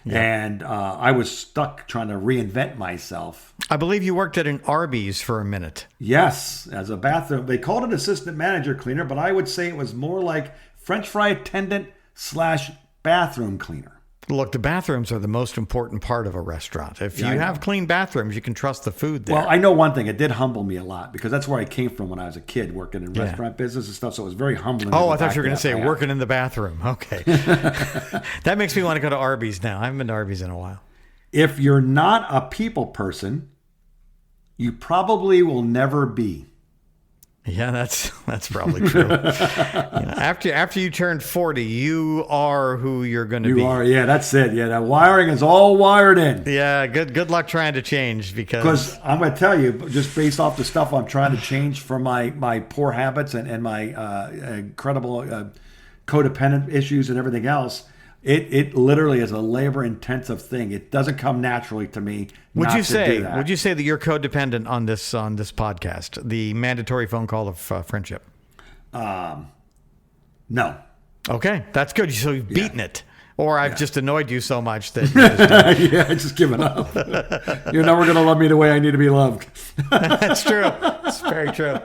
Speaker 2: And I was stuck trying to reinvent myself.
Speaker 3: I believe you worked at an Arby's for a minute.
Speaker 2: Yes, as a bathroom. They called it assistant manager cleaner, but I would say it was more like French fry attendant / bathroom cleaner.
Speaker 3: Look, the bathrooms are the most important part of a restaurant. If you have clean bathrooms, you can trust the food there.
Speaker 2: Well, I know one thing. It did humble me a lot because that's where I came from when I was a kid, working in restaurant business and stuff. So it was very humbling.
Speaker 3: Oh, I thought you were going to say working in the bathroom. Okay. That makes me want to go to Arby's now. I haven't been to Arby's in a while. If
Speaker 2: you're not a people person, you probably will never be.
Speaker 3: Yeah, that's probably true. After you turn 40, you are who you're going to be.
Speaker 2: You are, yeah, that's it. Yeah, that wiring is all wired in.
Speaker 3: Yeah, good luck trying to change
Speaker 2: because I'm going to tell you, just based off the stuff I'm trying to change from my poor habits and my incredible codependent issues and everything else. It literally is a labor-intensive thing. It doesn't come naturally to me.
Speaker 3: Would you say that you're codependent on this podcast? The mandatory phone call of friendship.
Speaker 2: No.
Speaker 3: Okay, that's good. So you've beaten it, or I've just annoyed you so much that
Speaker 2: I've just given up. You're never going to love me the way I need to be loved.
Speaker 3: That's true. It's very true.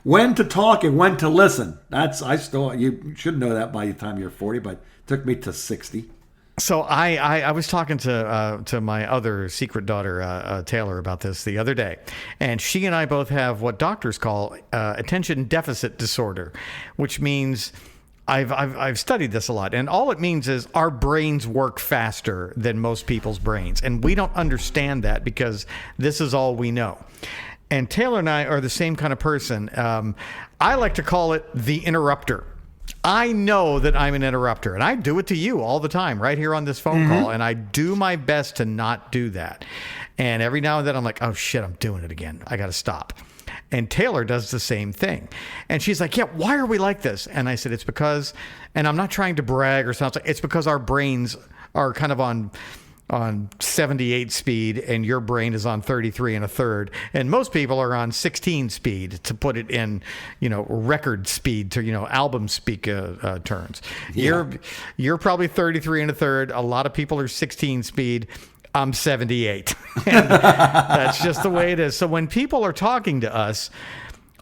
Speaker 2: When to talk and when to listen. You should know that by the time you're 40, but it took me to 60.
Speaker 3: So I was talking to my other secret daughter, Taylor, about this the other day. And she and I both have what doctors call attention deficit disorder, which means I've studied this a lot. And all it means is our brains work faster than most people's brains. And we don't understand that because this is all we know. And Taylor and I are the same kind of person. I like to call it the interrupter. I know that I'm an interrupter, and I do it to you all the time right here on this phone call, and I do my best to not do that. And every now and then I'm like, oh, shit, I'm doing it again. I got to stop. And Taylor does the same thing. And she's like, yeah, why are we like this? And I said, it's because, and I'm not trying to brag or something, it's because our brains are kind of on 78 speed and your brain is on 33 1/3, and most people are on 16 speed, to put it in record speed, to album speak terms. You're probably 33 1/3. A lot of people are 16 speed. I'm 78. And that's just the way it is. So when people are talking to us,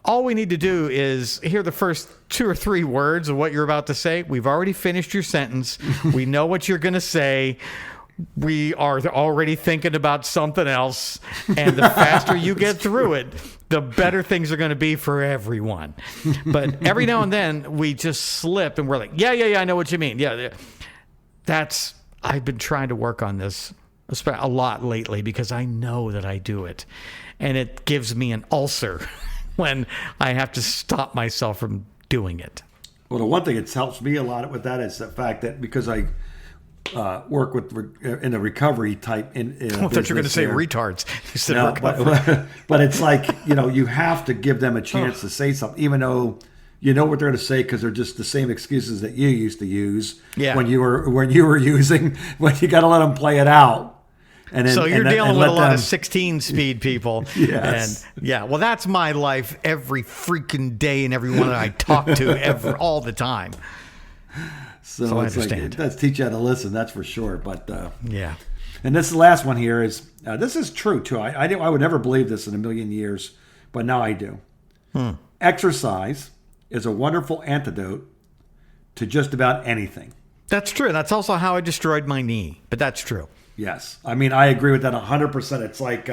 Speaker 3: all we need to do is hear the first 2 or 3 words of what you're about to say. We've already finished your sentence. We know what you're going to say. We are already thinking about something else. And the faster you get through it, the better things are going to be for everyone. But every now and then we just slip and we're like, yeah, I know what you mean. Yeah. I've been trying to work on this a lot lately because I know that I do it. And it gives me an ulcer when I have to stop myself from doing it.
Speaker 2: Well, the one thing that helps me a lot with that is the fact that because I work in the recovery type. I thought you were
Speaker 3: going to say retards. You said
Speaker 2: no, but it's like you have to give them a chance to say something, even though you know what they're going to say because they're just the same excuses that you used to use
Speaker 3: Yeah.
Speaker 2: when you were using. When you got to let them play it out. And then,
Speaker 3: So you're
Speaker 2: and then-
Speaker 3: dealing
Speaker 2: and
Speaker 3: with a
Speaker 2: let
Speaker 3: lot
Speaker 2: them-
Speaker 3: of 16 speed people.
Speaker 2: Yes.
Speaker 3: And yeah, well, that's my life every freaking day and everyone that I talk to all the time.
Speaker 2: So
Speaker 3: I
Speaker 2: it's like,
Speaker 3: understand.
Speaker 2: it does teach you how to listen, that's for sure. But
Speaker 3: Yeah.
Speaker 2: and this last one here is this is true too. I would never believe this in a million years, but now I do. Exercise is a wonderful antidote to just about anything.
Speaker 3: That's true. That's also how I destroyed my knee, but that's true.
Speaker 2: Yes, I mean I agree with that 100%. It's like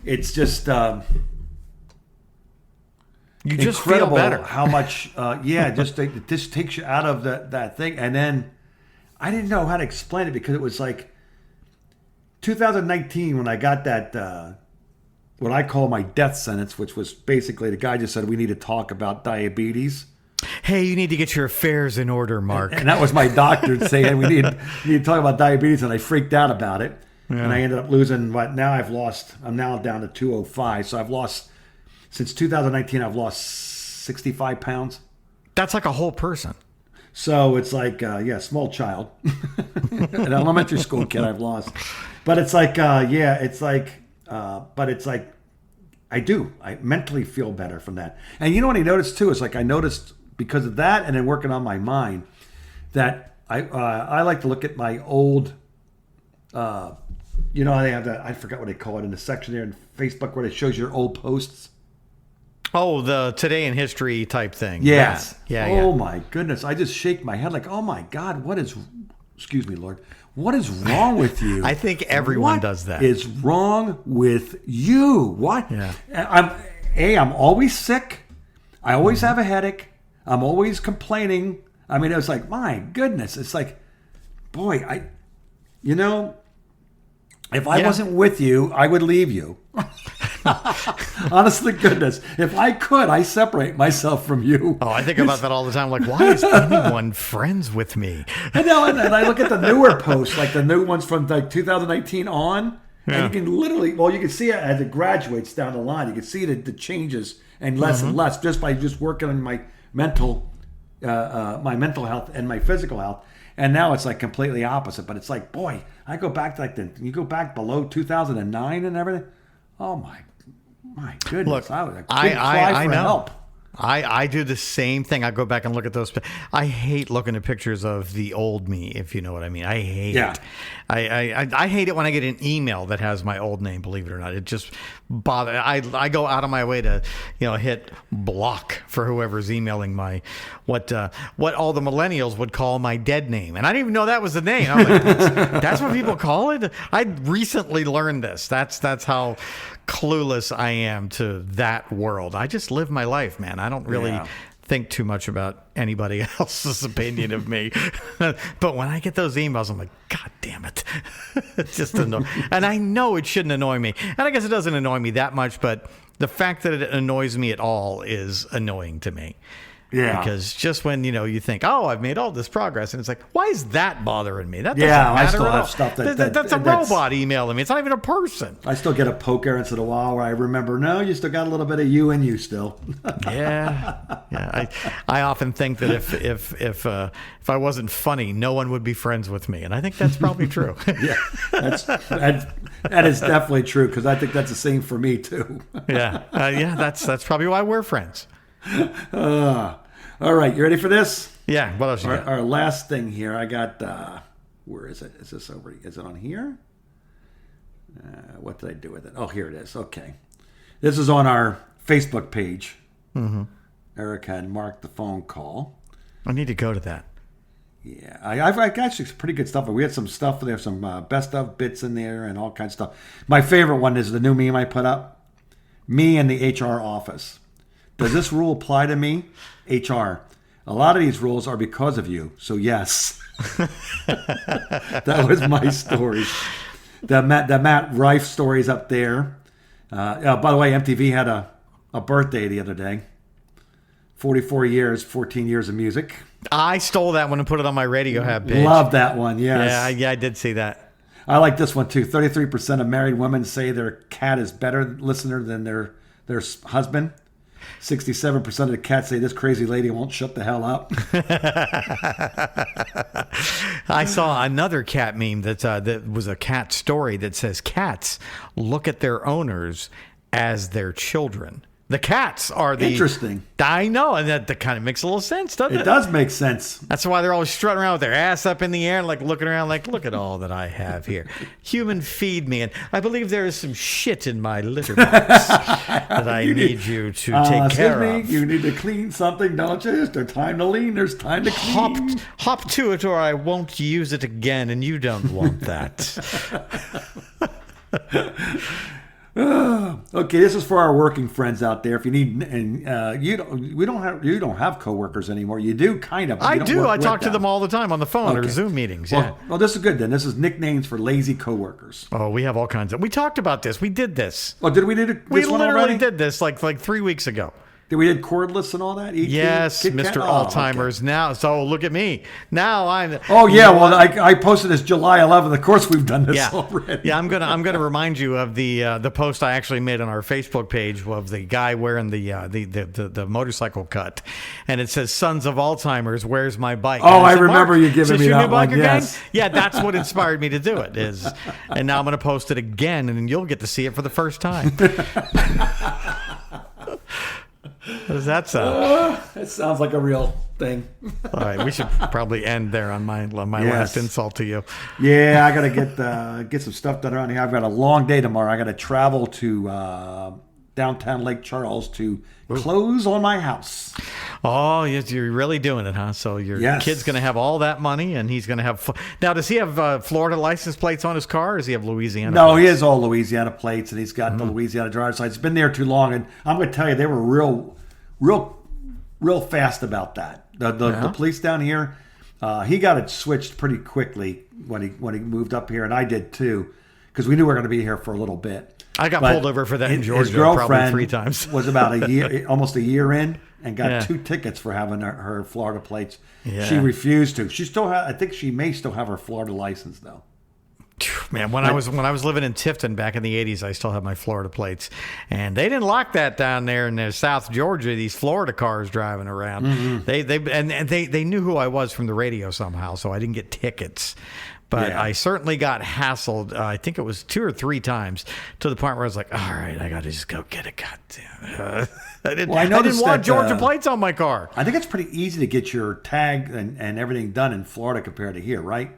Speaker 2: it's just
Speaker 3: You just feel
Speaker 2: incredible
Speaker 3: better.
Speaker 2: how much. It just takes you out of that thing. And then I didn't know how to explain it because it was like 2019 when I got that what I call my death sentence, which was basically the guy just said we need to talk about diabetes.
Speaker 3: Hey, you need to get your affairs in order, Mark.
Speaker 2: And that was my doctor saying we need to talk about diabetes, and I freaked out about it. Yeah. And I ended up losing what now I'm now down to 205. So I've lost since 2019 I've lost 65 pounds.
Speaker 3: That's like a whole person.
Speaker 2: So it's like small child. An elementary school kid I've lost. But it's like I mentally feel better from that. And you know what I noticed too is like I noticed because of that and then working on my mind that I like to look at my old they have that, I forgot what they call it in the section there in Facebook where it shows your old posts.
Speaker 3: Oh, the Today in History type thing.
Speaker 2: Yes.
Speaker 3: Yeah.
Speaker 2: Oh my goodness. I just shake my head like, oh my God, excuse me, Lord. What is wrong with you?
Speaker 3: I think everyone does that.
Speaker 2: What is wrong with you? What?
Speaker 3: Yeah.
Speaker 2: I'm always sick. I always have a headache. I'm always complaining. I mean, it was like, my goodness. It's like, boy, if I wasn't with you, I would leave you. Honest to goodness, if I could, I separate myself from you.
Speaker 3: Oh, I think about that all the time. Like, why is anyone friends with me?
Speaker 2: I know, and I look at the newer posts, like the new ones from like 2019 on, and you can literally, you can see it as it graduates down the line. You can see the changes and less and less just by just working on my mental health and my physical health. And now it's like completely opposite. But it's like, boy, I go back to you go back below 2009 and everything. Oh my goodness!
Speaker 3: Look,
Speaker 2: I was a
Speaker 3: I know.
Speaker 2: help.
Speaker 3: I do the same thing. I go back and look at those. I hate looking at pictures of the old me, if you know what I mean. I hate it. I hate it when I get an email that has my old name. Believe it or not, it just bothers. I go out of my way to hit block for whoever's emailing my what all the millennials would call my dead name, and I didn't even know that was the name. I'm like, that's what people call it. I recently learned this. That's how clueless I am to that world. I just live my life, man. I don't really think too much about anybody else's opinion of me. But when I get those emails, I'm like, God damn it. It's just annoying. And I know it shouldn't annoy me. And I guess it doesn't annoy me that much, but the fact that it annoys me at all is annoying to me. Yeah. Because just when, you think, oh, I've made all this progress, and it's like, why is that bothering me? That doesn't matter
Speaker 2: I still
Speaker 3: at
Speaker 2: have
Speaker 3: all.
Speaker 2: stuff
Speaker 3: that's a robot emailing me. It's not even a person.
Speaker 2: I still get a poke every once in a while where I remember, no, you still got a little bit of you in you still.
Speaker 3: Yeah. I often think that if I wasn't funny, no one would be friends with me, and I think that's probably true.
Speaker 2: Yeah, that is definitely true because I think that's the same for me too.
Speaker 3: That's probably why we're friends.
Speaker 2: All right, you ready for this?
Speaker 3: Yeah. What else you got?
Speaker 2: Our last thing here. I got. Where is it? Is this over? Is it on here? What did I do with it? Oh, here it is. Okay, this is on our Facebook page. Mm-hmm. Erica had marked the phone call.
Speaker 3: I need to go to that.
Speaker 2: Yeah, I've got some pretty good stuff. We had some stuff. There's some best of bits in there and all kinds of stuff. My favorite one is the new meme I put up. Me in the HR office. Does this rule apply to me? HR. A lot of these rules are because of you. So yes. That was my story. The Matt Rife story's up there. By the way, MTV had a birthday the other day. 44 years, 14 years of music.
Speaker 3: I stole that one and put it on my Radiohead page.
Speaker 2: Love that one, yes.
Speaker 3: Yeah, I did see that.
Speaker 2: I like this one too. 33% of married women say their cat is better listener than their husband. 67% of the cats say this crazy lady won't shut the hell up.
Speaker 3: I saw another cat meme that was a cat story that says cats look at their owners as their children. The cats are the...
Speaker 2: Interesting.
Speaker 3: I know, and that kind of makes a little sense, doesn't it?
Speaker 2: It does make sense.
Speaker 3: That's why they're always strutting around with their ass up in the air, like looking around like, look at all that I have here. Human, feed me. And I believe there is some shit in my litter box that I need you to take care of.
Speaker 2: You need to clean something, don't you? There's time to lean. There's time to clean.
Speaker 3: Hop to it or I won't use it again, and you don't want that.
Speaker 2: Okay, this is for our working friends out there. If you need, and you don't have coworkers anymore. You do kind of.
Speaker 3: I do. I talk to them all the time on the phone or Zoom meetings. Yeah.
Speaker 2: Well, this is good then. This is nicknames for lazy coworkers.
Speaker 3: Oh, we have all kinds of. We talked about this. We did this.
Speaker 2: Oh, did we do this?
Speaker 3: We
Speaker 2: one
Speaker 3: literally
Speaker 2: already?
Speaker 3: did this like 3 weeks ago.
Speaker 2: We did cordless and all that?
Speaker 3: Yes, Mr. Alzheimer's. Okay. Now, so look at me. Now I'm...
Speaker 2: Oh, yeah. Well, I posted this July 11th. Of course, we've done this already.
Speaker 3: Yeah, I'm gonna remind you of the post I actually made on our Facebook page of the guy wearing the motorcycle cut. And it says, Sons of Alzheimer's, where's my bike?
Speaker 2: Oh, I remember you giving me that one.
Speaker 3: Yes. Yeah, that's what inspired me to do it. And now I'm going to post it again, and you'll get to see it for the first time. How does that sound?
Speaker 2: It sounds like a real thing.
Speaker 3: All right, we should probably end there on my last insult to you.
Speaker 2: Yeah, I got to get some stuff done around here. I've got a long day tomorrow. I got to travel to downtown Lake Charles to close on my house.
Speaker 3: Oh, you're really doing it, huh? So your kid's going to have all that money, and he's going to have... Now, does he have Florida license plates on his car, or does he have Louisiana plates?
Speaker 2: He has all Louisiana plates, and he's got the Louisiana driver's license. It's been there too long, and I'm going to tell you, they were real fast about that. The police down here, he got it switched pretty quickly when he moved up here, and I did too, because we knew we were going to be here for a little bit.
Speaker 3: I got pulled over for that in Georgia
Speaker 2: his girlfriend
Speaker 3: probably 3 times.
Speaker 2: Was about a year, almost a year in, and got 2 tickets for having her Florida plates. Yeah. She refused to. She still I think she may still have her Florida license though.
Speaker 3: Man, when I was living in Tifton back in the 80s, I still had my Florida plates, and they didn't like that down there in South Georgia. These Florida cars driving around, they knew who I was from the radio somehow, so I didn't get tickets. But I certainly got hassled. I think it was 2 or 3 times to the point where I was like, all right, I got to just go get it. God damn it. I didn't want Georgia plates on my car.
Speaker 2: I think it's pretty easy to get your tag and everything done in Florida compared to here, right?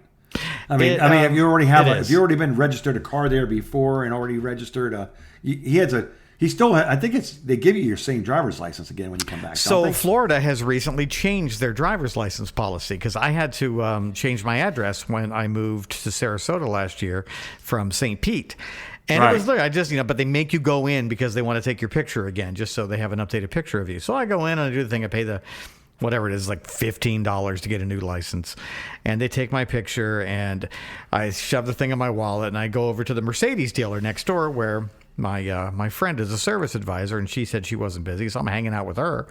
Speaker 2: If you already been registered a car there before and already registered I think they give you your same driver's license again when you come back.
Speaker 3: So Florida has recently changed their driver's license policy because I had to change my address when I moved to Sarasota last year from St. Pete. And it was but they make you go in because they want to take your picture again, just so they have an updated picture of you. So I go in and I do the thing. I pay whatever it is, like $15 to get a new license. And they take my picture and I shove the thing in my wallet and I go over to the Mercedes dealer next door where my friend is a service advisor, and she said she wasn't busy, so I'm hanging out with her.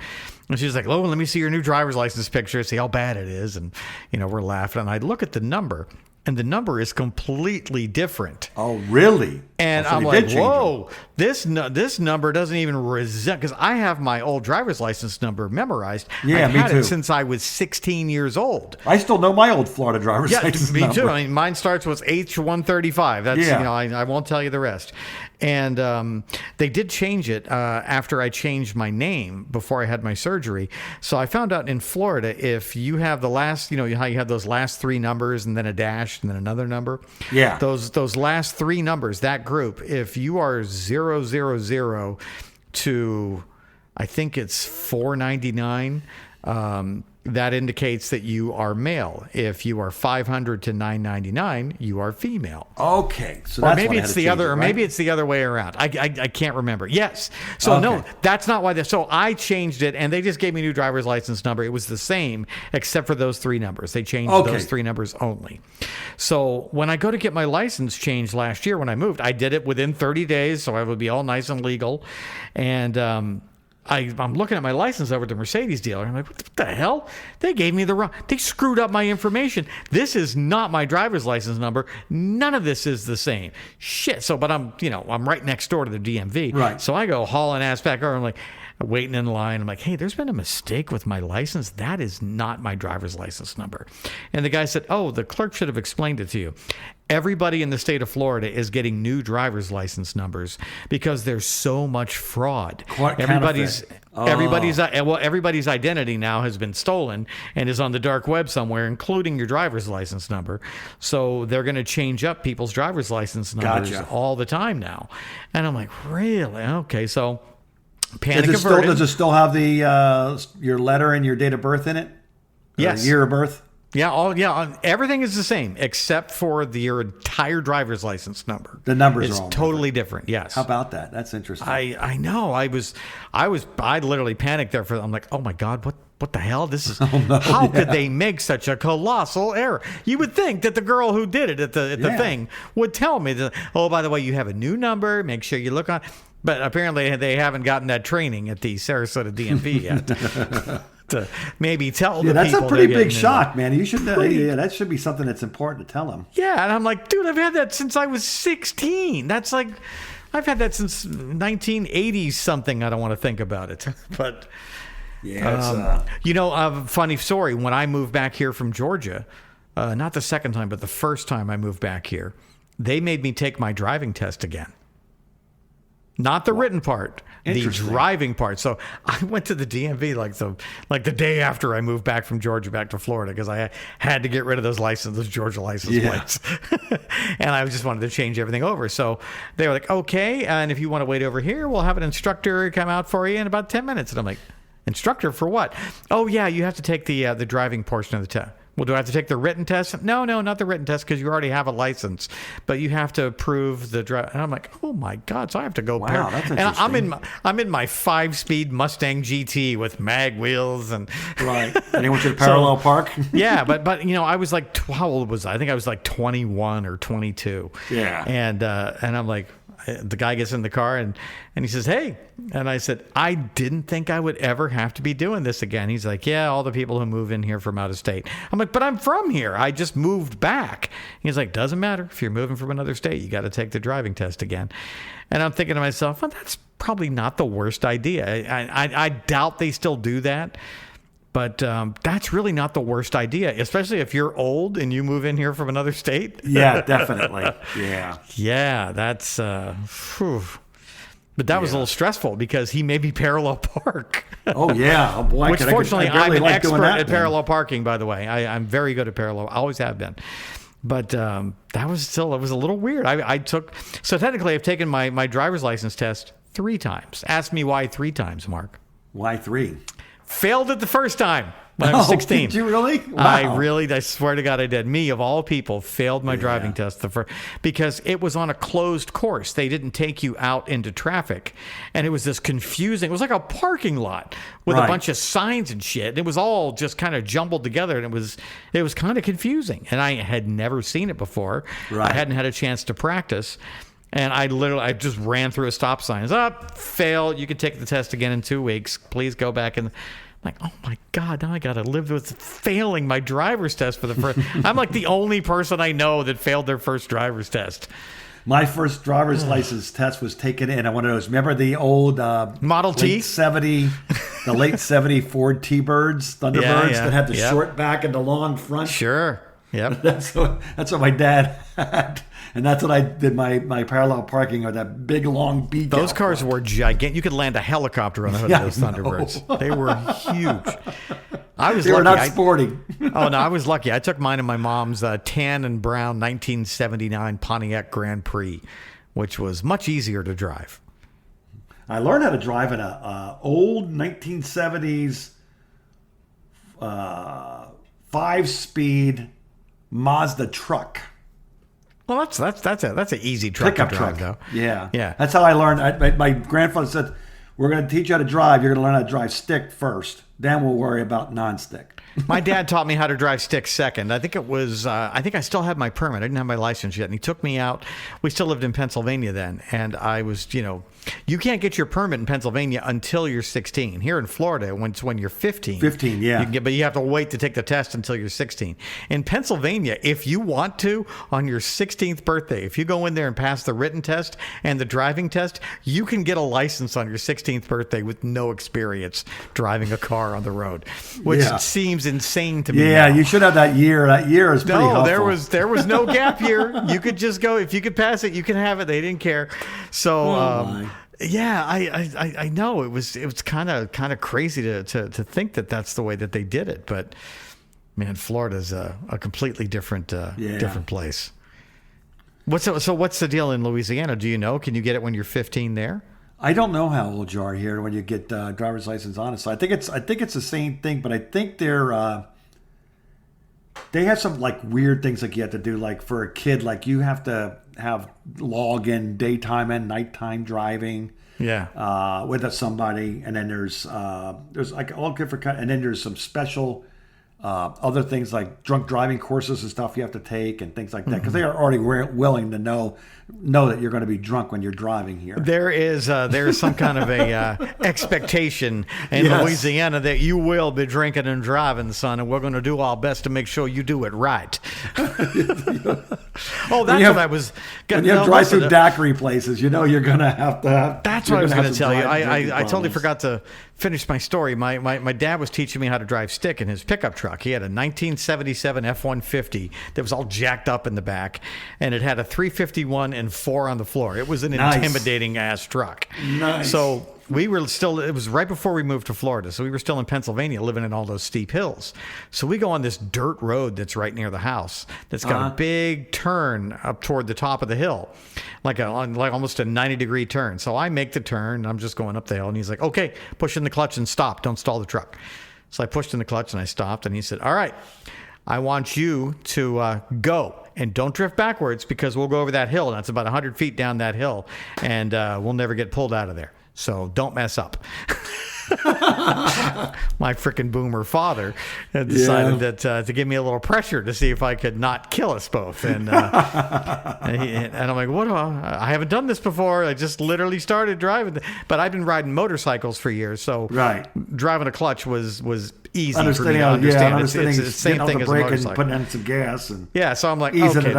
Speaker 3: And she's like, let me see your new driver's license picture, see how bad it is. And, we're laughing. And I look at the number, and the number is completely different.
Speaker 2: Oh, really?
Speaker 3: And I'm like, whoa, this number doesn't even resemble, because I have my old driver's license number memorized.
Speaker 2: Yeah,
Speaker 3: I've
Speaker 2: me
Speaker 3: had
Speaker 2: too.
Speaker 3: it since I was 16 years old.
Speaker 2: I still know my old Florida driver's license
Speaker 3: me
Speaker 2: number.
Speaker 3: too. I mean, mine starts with H135. That's, I won't tell you the rest. And they did change it after I changed my name before I had my surgery. So I found out in Florida, if you have the last, how you have those last 3 numbers and then a dash and then another number.
Speaker 2: Yeah.
Speaker 3: Those last 3 numbers, that group, if you are 000 to, I think it's 499, that indicates that you are male. If you are 500 to 999, you are female.
Speaker 2: Okay, so
Speaker 3: that's maybe it's the other, or maybe it's the other way around. I can't remember. Yes. So no, that's not why. So I changed it, and they just gave me a new driver's license number. It was the same except for those 3 numbers. They changed those 3 numbers only. So when I go to get my license changed last year when I moved, I did it within 30 days, so I would be all nice and legal, and I'm looking at my license over at the Mercedes dealer. I'm like, what the hell? They gave me they screwed up my information. This is not my driver's license number. None of this is the same. Shit. So, but I'm right next door to the DMV.
Speaker 2: Right.
Speaker 3: So I go hauling ass back over. I'm like, waiting in line. I'm like, hey, there's been a mistake with my license. That is not my driver's license number. And the guy said, oh, the clerk should have explained it to you. Everybody in the state of Florida is getting new driver's license numbers because there's so much fraud. Everybody's identity now has been stolen and is on the dark web somewhere, including your driver's license number. So they're going to change up people's driver's license numbers all the time now. And I'm like, really? Okay, so panic averted.
Speaker 2: Does it still have the your letter and your date of birth in it?
Speaker 3: Yes.
Speaker 2: Year of birth?
Speaker 3: Yeah, everything is the same except for your entire driver's license number.
Speaker 2: The numbers
Speaker 3: are all totally different. Yes.
Speaker 2: How about that? That's interesting.
Speaker 3: I know. I literally panicked there I'm like, oh my God, what the hell? This is how could they make such a colossal error? You would think that the girl who did it at the thing would tell me that, oh, by the way, you have a new number. Make sure you look on. But apparently they haven't gotten that training at the Sarasota DMV yet. To maybe tell the people.
Speaker 2: That's a pretty big shock, man. You should. That should be something that's important to tell them.
Speaker 3: Yeah, and I'm like, dude, I've had that since I was 16. That's like, I've had that since 1980 something. I don't want to think about it, but funny story. When I moved back here from Georgia, not the second time, but the first time I moved back here, they made me take my driving test again. Not the written part, the driving part. So I went to the DMV like the day after I moved back from Georgia back to Florida because I had to get rid of those Georgia license plates. And I just wanted to change everything over. So they were like, okay, and if you want to wait over here, we'll have an instructor come out for you in about 10 minutes. And I'm like, instructor for what? Oh, yeah, you have to take the driving portion of the test. Well, do I have to take the written test? No, not the written test because you already have a license. But you have to approve the drive. And I'm like, oh my God! So I have to go.
Speaker 2: Wow, that's interesting.
Speaker 3: And I'm in my 5-speed Mustang GT with mag wheels and
Speaker 2: right. And he went to the parallel park.
Speaker 3: Yeah, but I was like, how old was I? I think I was like 21 or 22.
Speaker 2: Yeah.
Speaker 3: And I'm like. The guy gets in the car and he says, hey. And I said, I didn't think I would ever have to be doing this again. He's like, yeah, all the people who move in here from out of state. I'm like, but I'm from here. I just moved back. He's like, doesn't matter. If you're moving from another state, you got to take the driving test again. And I'm thinking to myself, well, that's probably not the worst idea. I doubt they still do that. But that's really not the worst idea, especially if you're old and you move in here from another state.
Speaker 2: Yeah, definitely. Yeah.
Speaker 3: Yeah, that's... But that was a little stressful because he made me parallel park.
Speaker 2: Oh, yeah. Oh, boy.
Speaker 3: Which, fortunately, I'm an expert at parallel parking, by the way. I'm very good at parallel. I always have been. But that was it was a little weird. So technically, I've taken my driver's license test 3 times. Ask me why 3 times, Mark.
Speaker 2: Why 3?
Speaker 3: Failed it the first time when I was 16.
Speaker 2: Did you really? Wow.
Speaker 3: I swear to God I did. Me, of all people, failed my driving test because it was on a closed course. They didn't take you out into traffic. And it was this confusing. It was like a parking lot with a bunch of signs and shit. It was all just kind of jumbled together, and it was kind of confusing. And I had never seen it before. Right. I hadn't had a chance to practice. And I just ran through a stop sign. It's up, fail. You can take the test again in 2 weeks. Please go back. And I'm like, oh my God, now I got to live with failing my driver's test for the first. I'm like the only person I know that failed their first driver's test.
Speaker 2: My first driver's license test was taken in one of those. Remember the old
Speaker 3: Model T?
Speaker 2: The late 70 Ford T-Birds, Thunderbirds that had the short back and the long front?
Speaker 3: Sure. Yep.
Speaker 2: That's what my dad had. And that's what I did my parallel parking with that big long beak.
Speaker 3: Those cars were gigantic. You could land a helicopter on the hood of those Thunderbirds. They were huge.
Speaker 2: They were not sporty.
Speaker 3: Oh, no, I was lucky. I took mine in my mom's tan and brown 1979 Pontiac Grand Prix, which was much easier to drive.
Speaker 2: I learned how to drive in a old 1970s 5-speed Mazda truck.
Speaker 3: Well, that's an easy truck to drive, though.
Speaker 2: Yeah. That's how I learned. My grandfather said, we're going to teach you how to drive. You're going to learn how to drive stick first. Then we'll worry about nonstick.
Speaker 3: My dad taught me how to drive stick second. I think it was, I think I still had my permit. I didn't have my license yet. And he took me out. We still lived in Pennsylvania then. And I was, you can't get your permit in Pennsylvania until you're 16. Here in Florida, when you're 15.
Speaker 2: 15, yeah.
Speaker 3: But you have to wait to take the test until you're 16. In Pennsylvania, if you want to, on your 16th birthday, if you go in there and pass the written test and the driving test, you can get a license on your 16th birthday with no experience driving a car on the road, which seems insane to me.
Speaker 2: Yeah,
Speaker 3: now.
Speaker 2: You should have that year. That year is pretty helpful.
Speaker 3: There was no gap year. You could just go. If you could pass it, you can have it. They didn't care. So yeah, I know it was kind of crazy to think that that's the way that they did it. But man, Florida's a completely different different place. What's the deal in Louisiana? Do you know? Can you get it when you're 15 there?
Speaker 2: I don't know how old you are here when you get driver's license. Honestly, I think it's the same thing, but I think they have some like weird things like you have to do. Like for a kid, like you have to log in daytime and nighttime driving. Yeah. With somebody, and then there's like all different kind, and then there's some special other things like drunk driving courses and stuff you have to take and things like that because they are already willing to know that you're going to be drunk when you're driving here.
Speaker 3: There is some kind of a expectation in Louisiana that you will be drinking and driving, son, and we're going to do our best to make sure you do it right. Oh, that's what I was.
Speaker 2: When you drive through daiquiri places, you're going to have to have.
Speaker 3: That's what I was going to tell you. I totally forgot to finish my story. My dad was teaching me how to drive stick in his pickup truck. He had a 1977 F-150 that was all jacked up in the back, and it had a 351 and 4 on the floor. It was an intimidating ass truck. Nice. So it was right before we moved to Florida. So we were still in Pennsylvania living in all those steep hills. So we go on this dirt road that's right near the house that's got a big turn up toward the top of the hill, like almost a 90-degree turn. So I make the turn and I'm just going up the hill and he's like, okay, push in the clutch and stop. Don't stall the truck. So I pushed in the clutch and I stopped and he said, all right, I want you to go. And don't drift backwards because we'll go over that hill. And that's about 100 feet down that hill. And we'll never get pulled out of there. So don't mess up. My freaking boomer father had decided that to give me a little pressure to see if I could not kill us both. And I'm like, what? I haven't done this before. I just literally started driving. But I've been riding motorcycles for years. So driving a clutch was easy for me to understand. It's the same thing as a motorcycle. And putting
Speaker 2: in some gas. And
Speaker 3: so I'm like, okay,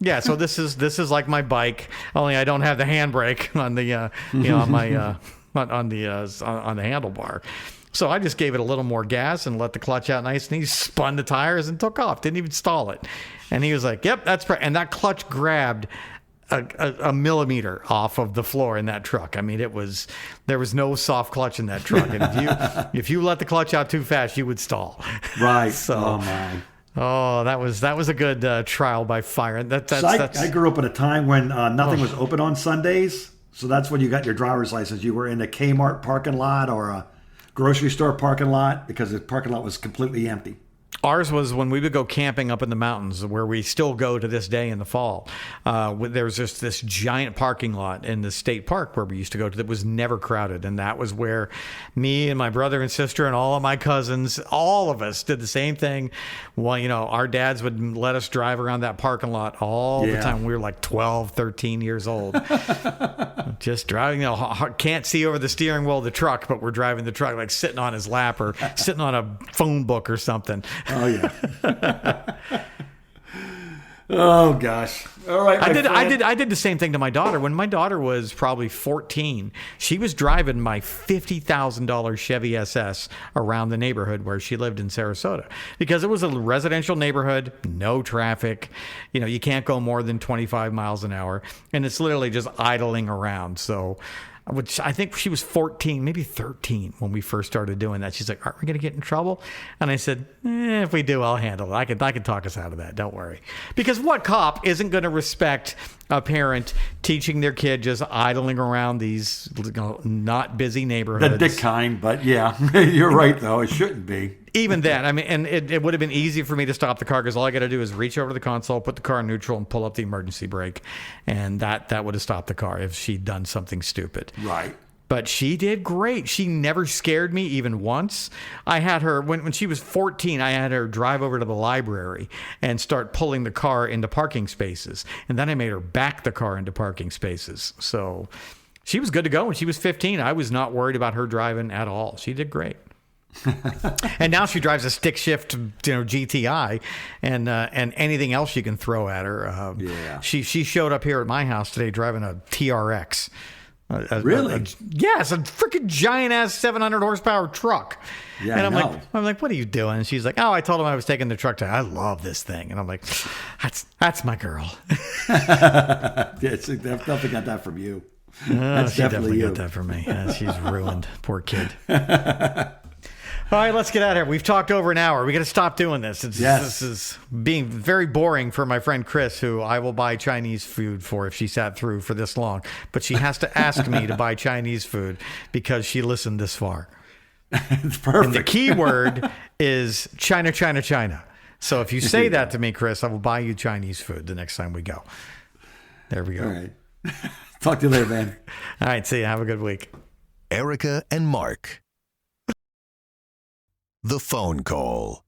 Speaker 3: this is like my bike, only I don't have the handbrake on the on my on the handlebar. So I just gave it a little more gas and let the clutch out nice, and he spun the tires and took off. Didn't even stall it. And he was like, "Yep, that's and that clutch grabbed a millimeter off of the floor in that truck. I mean, there was no soft clutch in that truck, and if you let the clutch out too fast, you would stall.
Speaker 2: Right.
Speaker 3: So,
Speaker 2: oh man.
Speaker 3: Oh, that was a good trial by fire.
Speaker 2: I grew up at a time when nothing was open on Sundays, so that's when you got your driver's license. You were in a Kmart parking lot or a grocery store parking lot because the parking lot was completely empty.
Speaker 3: Ours was when we would go camping up in the mountains, where we still go to this day in the fall. There was just this giant parking lot in the state park where we used to go to that was never crowded. And that was where me and my brother and sister and all of my cousins, all of us did the same thing. Well, our dads would let us drive around that parking lot all the time. We were like 12, 13 years old. Just driving, can't see over the steering wheel of the truck, but we're driving the truck like sitting on his lap or sitting on a phone book or something.
Speaker 2: Oh yeah. Oh gosh. All right.
Speaker 3: I did the same thing to my daughter. When my daughter was probably 14, she was driving my $50,000 Chevy SS around the neighborhood where she lived in Sarasota because it was a residential neighborhood, no traffic. You can't go more than 25 miles an hour, and it's literally just idling around. So, which I think she was 14, maybe 13 when we first started doing that. She's like, aren't we going to get in trouble? And I said, if we do, I'll handle it. I can talk us out of that. Don't worry. Because what cop isn't going to respect a parent teaching their kid just idling around these not busy neighborhoods?
Speaker 2: The dick kind, but yeah, you're right, though. It shouldn't be.
Speaker 3: Even then, I mean, and it would have been easy for me to stop the car because all I got to do is reach over to the console, put the car in neutral, and pull up the emergency brake. And that would have stopped the car if she'd done something stupid.
Speaker 2: Right.
Speaker 3: But she did great. She never scared me even once. I had her, when she was 14, I had her drive over to the library and start pulling the car into parking spaces. And then I made her back the car into parking spaces. So she was good to go when she was 15. I was not worried about her driving at all. She did great. And now she drives a stick shift, GTI, and anything else you can throw at her. She showed up here at my house today driving a TRX.
Speaker 2: Really?
Speaker 3: Yes, a freaking giant ass 700 horsepower truck.
Speaker 2: Yeah,
Speaker 3: and I'm like, what are you doing? And she's like, oh, I told him I was taking the truck to. I love this thing. And I'm like, that's my girl.
Speaker 2: Definitely got that from you. That's
Speaker 3: she definitely
Speaker 2: you.
Speaker 3: got that from me. She's ruined. Poor kid. All right, let's get out of here. We've talked over an hour. We got to stop doing this. This is being very boring for my friend Chris, who I will buy Chinese food for if she sat through for this long. But she has to ask me to buy Chinese food because she listened this far.
Speaker 2: It's perfect.
Speaker 3: And the key word is China, China, China. So if you say that to me, Chris, I will buy you Chinese food the next time we go. There we go.
Speaker 2: All right. Talk to you later, man.
Speaker 3: All right, see you. Have a good week.
Speaker 1: Erica and Mark. The phone call.